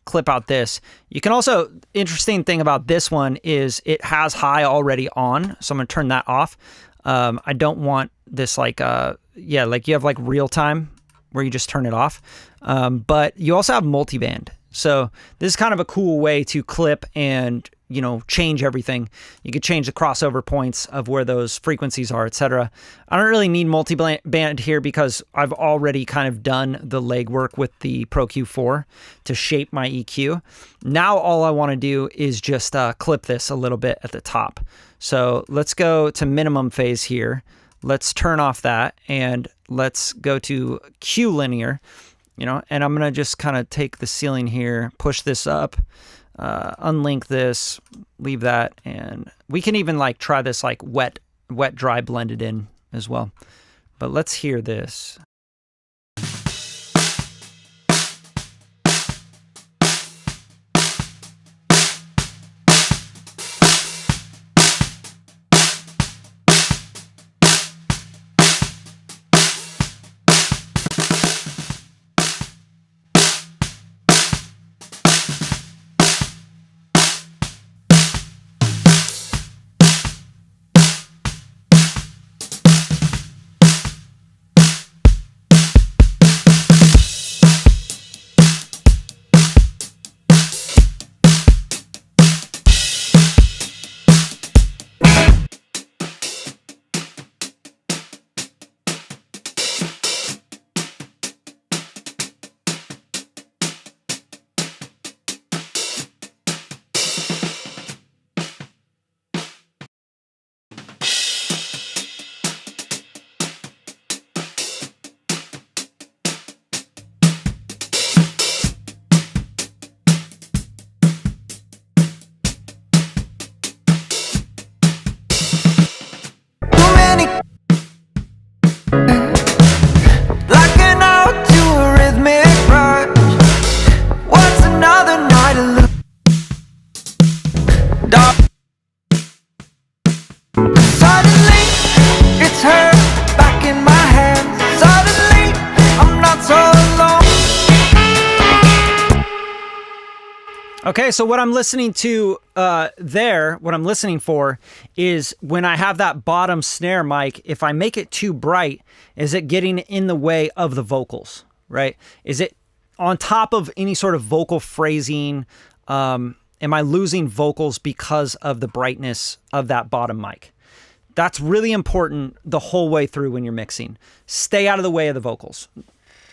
clip out this. You can also, interesting thing about this one is it has high already on, so I'm gonna turn that off. I don't want this like, yeah, like you have like real time where you just turn it off, but you also have multiband. So this is kind of a cool way to clip and, you know, change everything. You could change the crossover points of where those frequencies are, etc. I don't really need multiband here because I've already kind of done the legwork with the Pro Q4 to shape my EQ. Now all I want to do is just clip this a little bit at the top. So let's go to minimum phase here. Let's turn off that and let's go to Q linear. You know, and I'm going to just kind of take the ceiling here, push this up, unlink this, leave that. And we can even like try this like wet, dry blended in as well. But let's hear this. Okay, so what I'm listening to what I'm listening for is when I have that bottom snare mic, if I make it too bright, is it getting in the way of the vocals, right? Is it on top of any sort of vocal phrasing, am I losing vocals because of the brightness of that bottom mic? That's really important the whole way through when you're mixing. Stay out of the way of the vocals.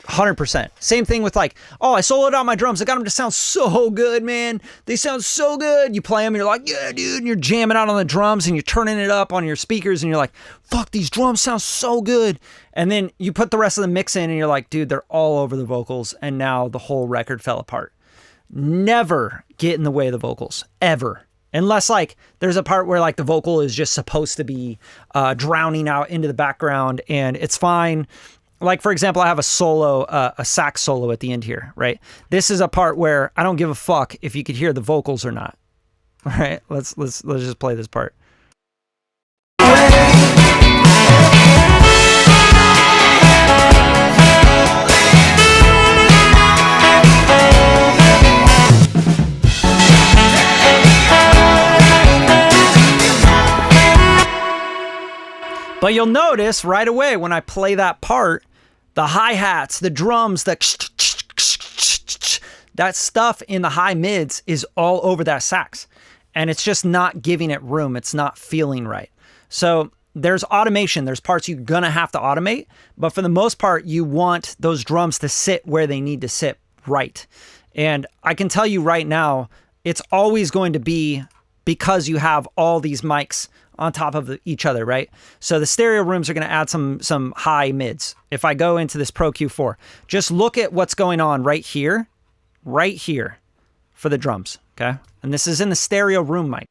100%. Same thing with like, oh, I soloed out my drums. I got them to sound so good, man. They sound so good. You play them and you're like, yeah, dude. And you're jamming out on the drums and you're turning it up on your speakers and you're like, fuck, these drums sound so good. And then you put the rest of the mix in and you're like, dude, they're all over the vocals. And now the whole record fell apart. Never get in the way of the vocals, ever. Unless like there's a part where like the vocal is just supposed to be drowning out into the background and it's fine. Like, for example, I have a solo, a sax solo at the end here, right? This is a part where I don't give a fuck if you could hear the vocals or not. All right, let's just play this part. But you'll notice right away when I play that part, the hi-hats, the drums, that stuff in the high mids is all over that sax. And it's just not giving it room. It's not feeling right. So there's automation. There's parts you're going to have to automate. But for the most part, you want those drums to sit where they need to sit right. And I can tell you right now, it's always going to be because you have all these mics on top of each other, right? So the stereo rooms are going to add some high mids. If I go into this Pro Q4, just look at what's going on right here for the drums, okay? And this is in the stereo room mic.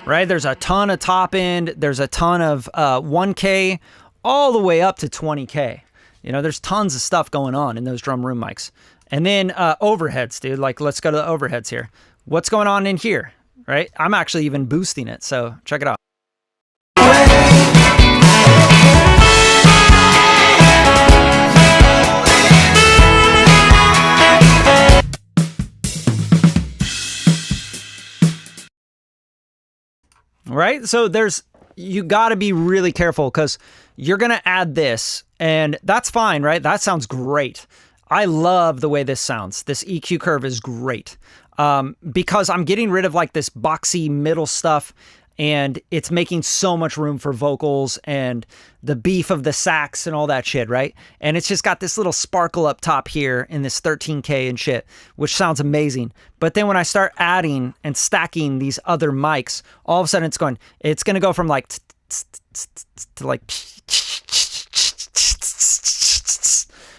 Right? There's a ton of top end. There's a ton of 1K all the way up to 20K. You know, there's tons of stuff going on in those drum room mics. And then overheads, dude. Like, let's go to the overheads here. What's going on in here, right? I'm actually even boosting it, so check it out. Right? So you got to be really careful because you're going to add this and that's fine, right? That sounds great. I love the way this sounds. This EQ curve is great because I'm getting rid of like this boxy middle stuff and it's making so much room for vocals and the beef of the sax and all that shit, right? And it's just got this little sparkle up top here in this 13K and shit, which sounds amazing. But then when I start adding and stacking these other mics, all of a sudden it's going to go from like to like,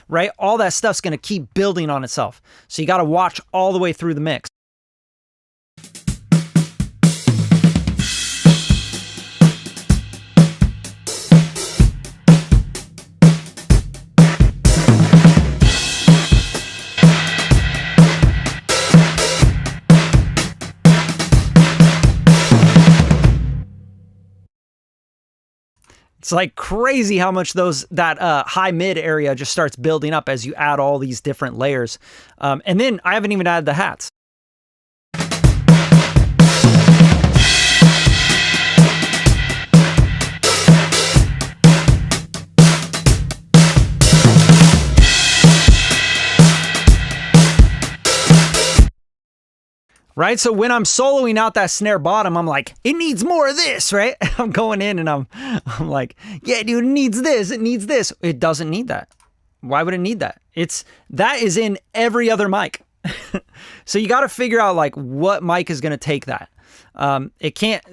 right? All that stuff's going to keep building on itself. So you got to watch all the way through the mix. It's like crazy how much that high mid area just starts building up as you add all these different layers. And then I haven't even added the hats. Right? So when I'm soloing out that snare bottom, I'm like, it needs more of this, right? I'm going in and I'm like, yeah, dude, it needs this. It needs this. It doesn't need that. Why would it need that? That is in every other mic. So you got to figure out like what mic is going to take that.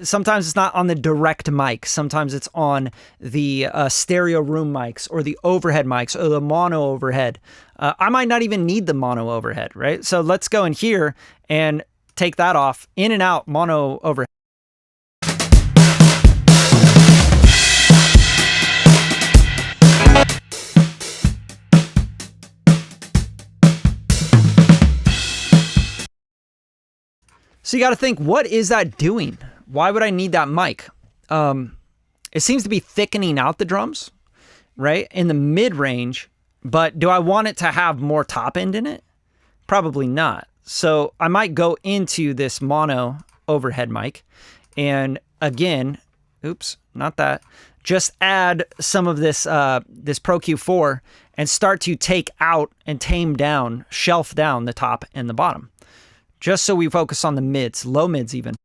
Sometimes it's not on the direct mic. Sometimes it's on the stereo room mics or the overhead mics or the mono overhead. I might not even need the mono overhead, right? So let's go in here and take that off, in and out, mono overhead. So you got to think, what is that doing? Why would I need that mic? It seems to be thickening out the drums, right? In the mid range, but do I want it to have more top end in it? Probably not. So I might go into this mono overhead mic and again, oops, not that. Just add some of this this Pro Q4 and start to take out and tame down, shelf down the top and the bottom. Just so we focus on the mids, low mids even.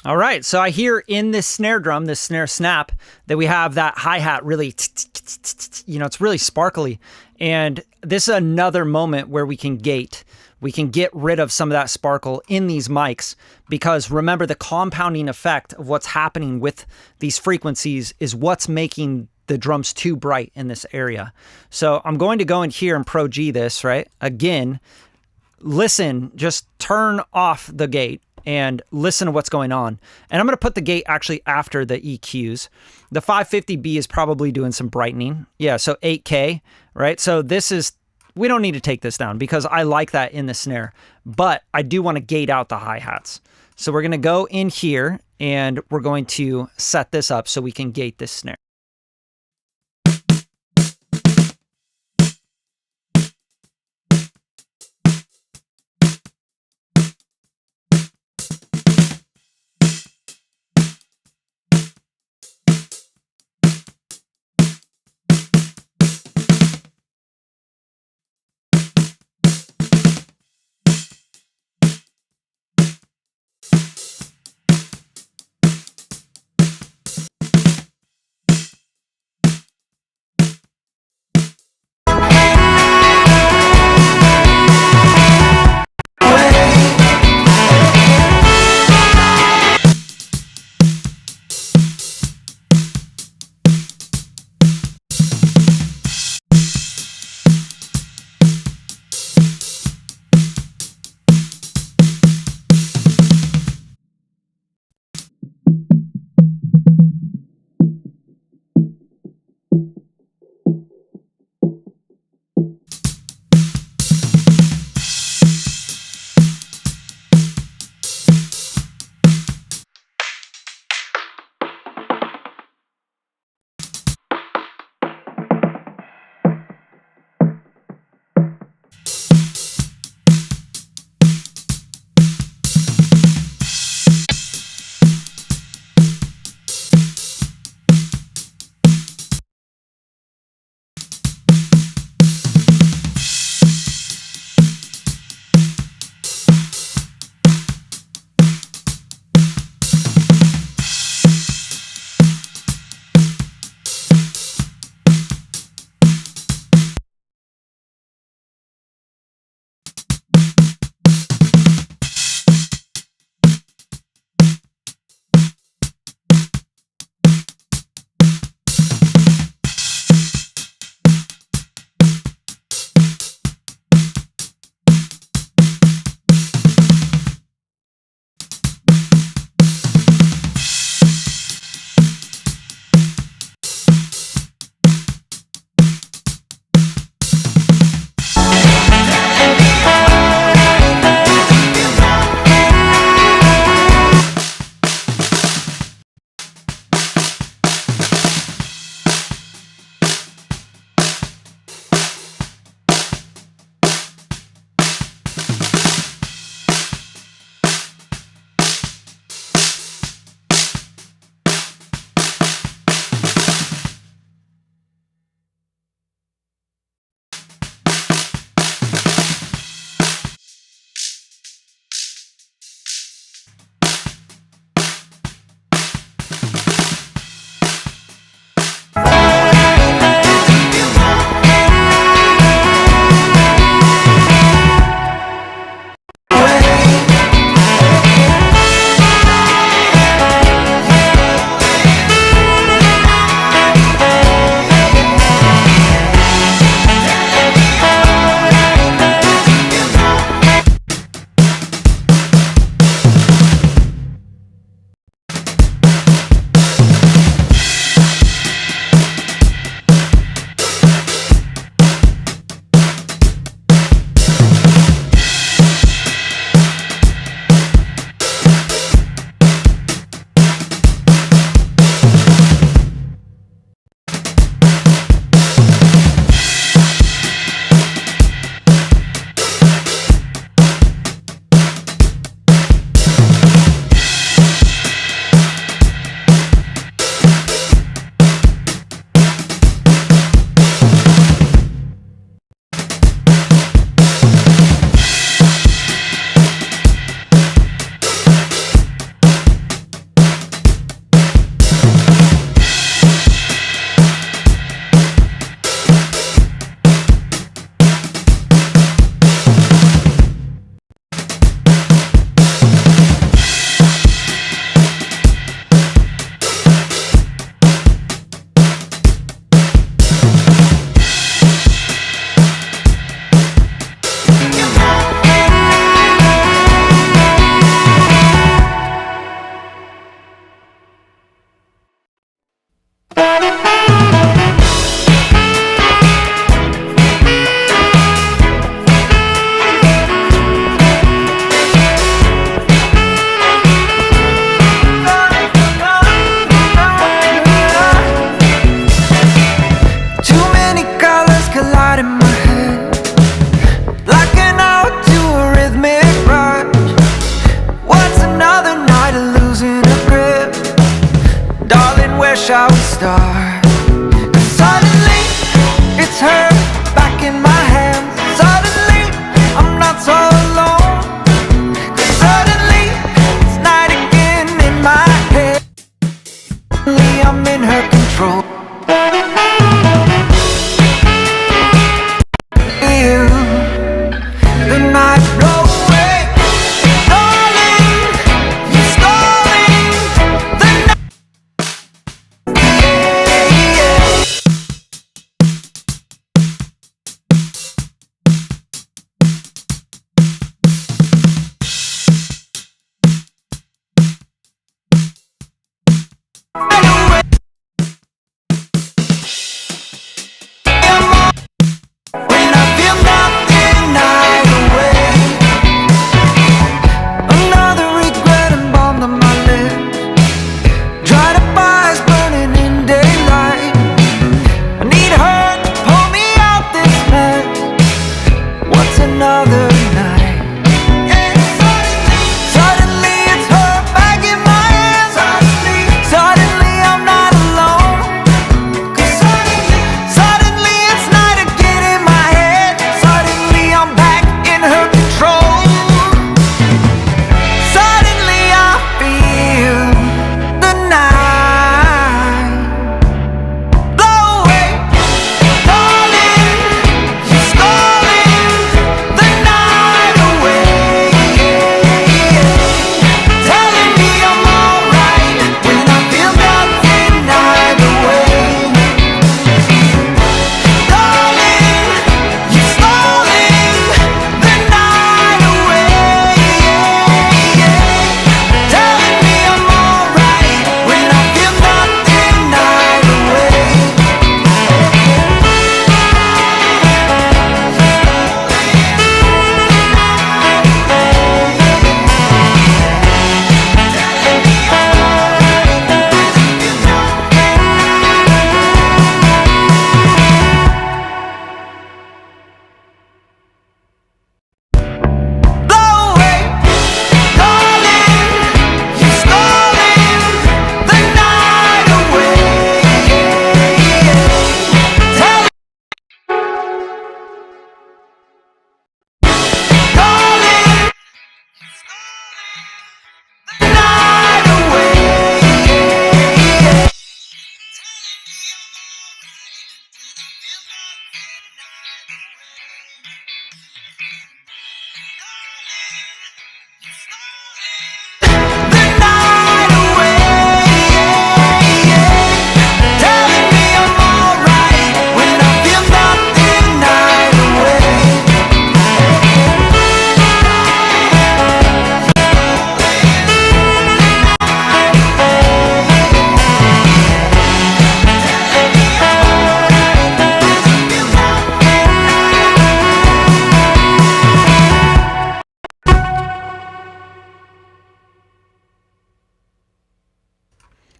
All right, so I hear in this snare drum, this snare snap, that we have that hi-hat really, it's really sparkly. And this is another moment where we can gate. We can get rid of some of that sparkle in these mics, because remember, the compounding effect of what's happening with these frequencies is what's making the drums too bright in this area. So I'm going to go in here and Pro G this, right? Again, listen, just turn off the gate and listen to what's going on. And I'm going to put the gate actually after the EQs. The 550B is probably doing some brightening. Yeah, so 8K, right? So this is, we don't need to take this down because I like that in the snare, but I do want to gate out the hi-hats. So we're going to go in here and we're going to set this up so we can gate this snare.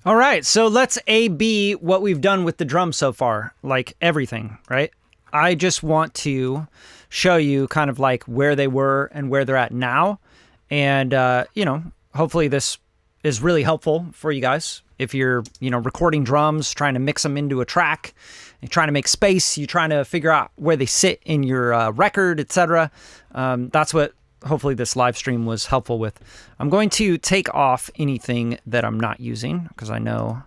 All right, so let's A-B what we've done with the drums so far, like everything, right? I just want to show you kind of like where they were and where they're at now. And, you know, hopefully this is really helpful for you guys. If you're, you know, recording drums, trying to mix them into a track, you're trying to make space, you're trying to figure out where they sit in your record, etc. That's what hopefully this live stream was helpful with. I'm going to take off anything that I'm not using because I know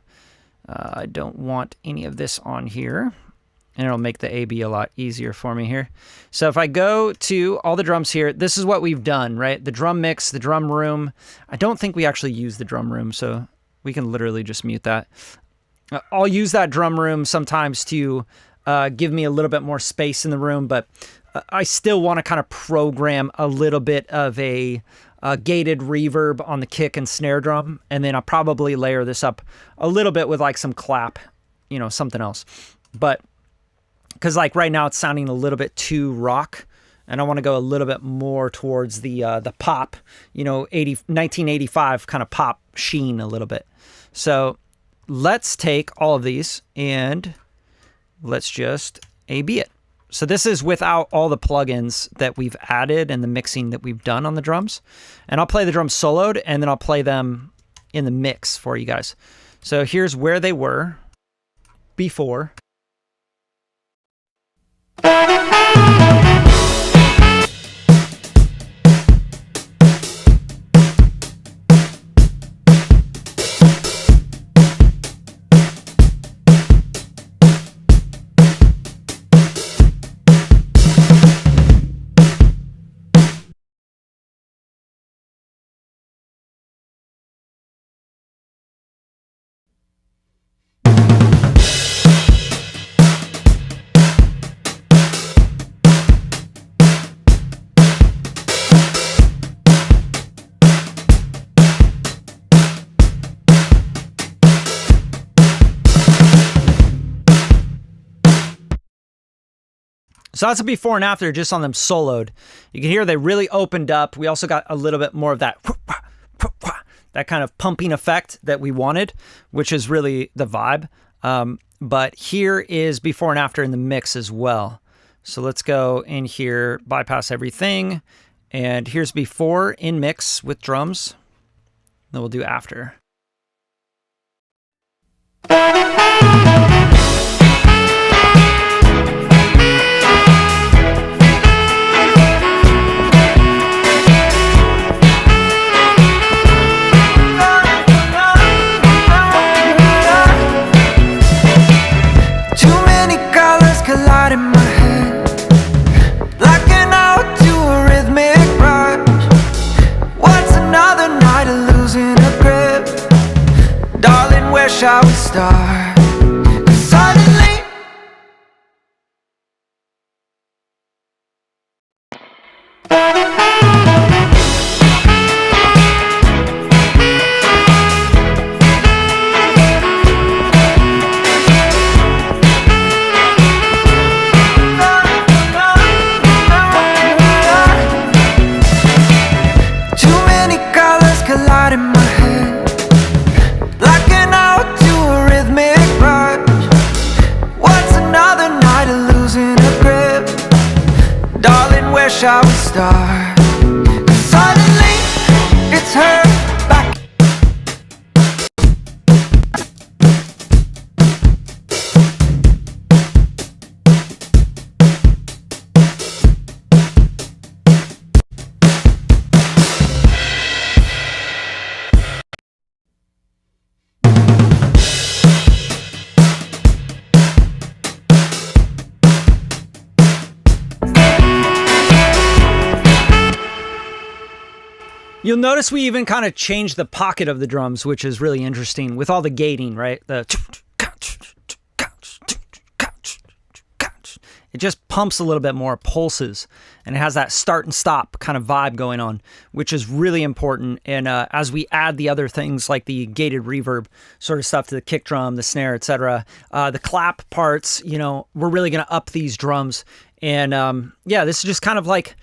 I don't want any of this on here. And it'll make the A-B a lot easier for me here. So if I go to all the drums here, this is what we've done, right? The drum mix, the drum room. I don't think we actually use the drum room, so we can literally just mute that. I'll use that drum room sometimes to give me a little bit more space in the room, but I still want to kind of program a little bit of a gated reverb on the kick and snare drum, and then I'll probably layer this up a little bit with like some clap, you know, something else. But because like right now it's sounding a little bit too rock, and I want to go a little bit more towards the pop, you know, 1985 kind of pop sheen a little bit. So let's take all of these and let's just A-B it. So this is without all the plugins that we've added and the mixing that we've done on the drums. And I'll play the drums soloed and then I'll play them in the mix for you guys. So here's where they were before. So that's a before and after just on them soloed. You can hear they really opened up. We also got a little bit more of that kind of pumping effect that we wanted, which is really the vibe. But here is before and after in the mix as well. So let's go in here, bypass everything. And here's before in mix with drums. Then we'll do after. In my head, blacking out to a rhythmic rush. What's another night of losing a grip? Darling, where shall we start? 'Cause suddenly in my head, blacking out to a rhythmic rush. What's another night of losing a grip? Darling, where shall we start? 'Cause suddenly it's her back. You'll notice we even kind of changed the pocket of the drums, which is really interesting with all the gating, right? It just pumps a little bit more, pulses, and it has that start and stop kind of vibe going on, which is really important. And as we add the other things like the gated reverb sort of stuff to the kick drum, the snare, etc., the clap parts, you know, we're really going to up these drums. And yeah, this is just kind of like,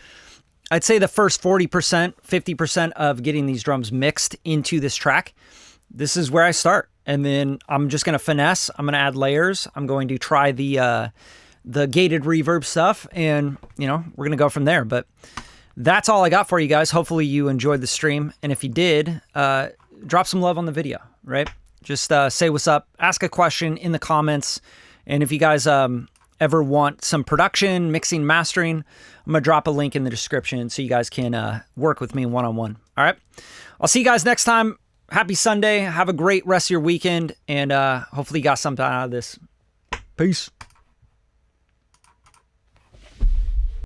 I'd say the first 40%, 50% of getting these drums mixed into this track. This is where I start. and then I'm just going to finesse. I'm going to add layers. I'm going to try the gated reverb stuff, and, you know, we're going to go from there. But that's all I got for you guys. Hopefully you enjoyed the stream. And if you did, drop some love on the video, right? Just say what's up, ask a question in the comments. And if you guys ever want some production, mixing, mastering, I'm going to drop a link in the description so you guys can work with me one-on-one. All right. I'll see you guys next time. Happy Sunday. Have a great rest of your weekend. And hopefully you got something out of this. Peace.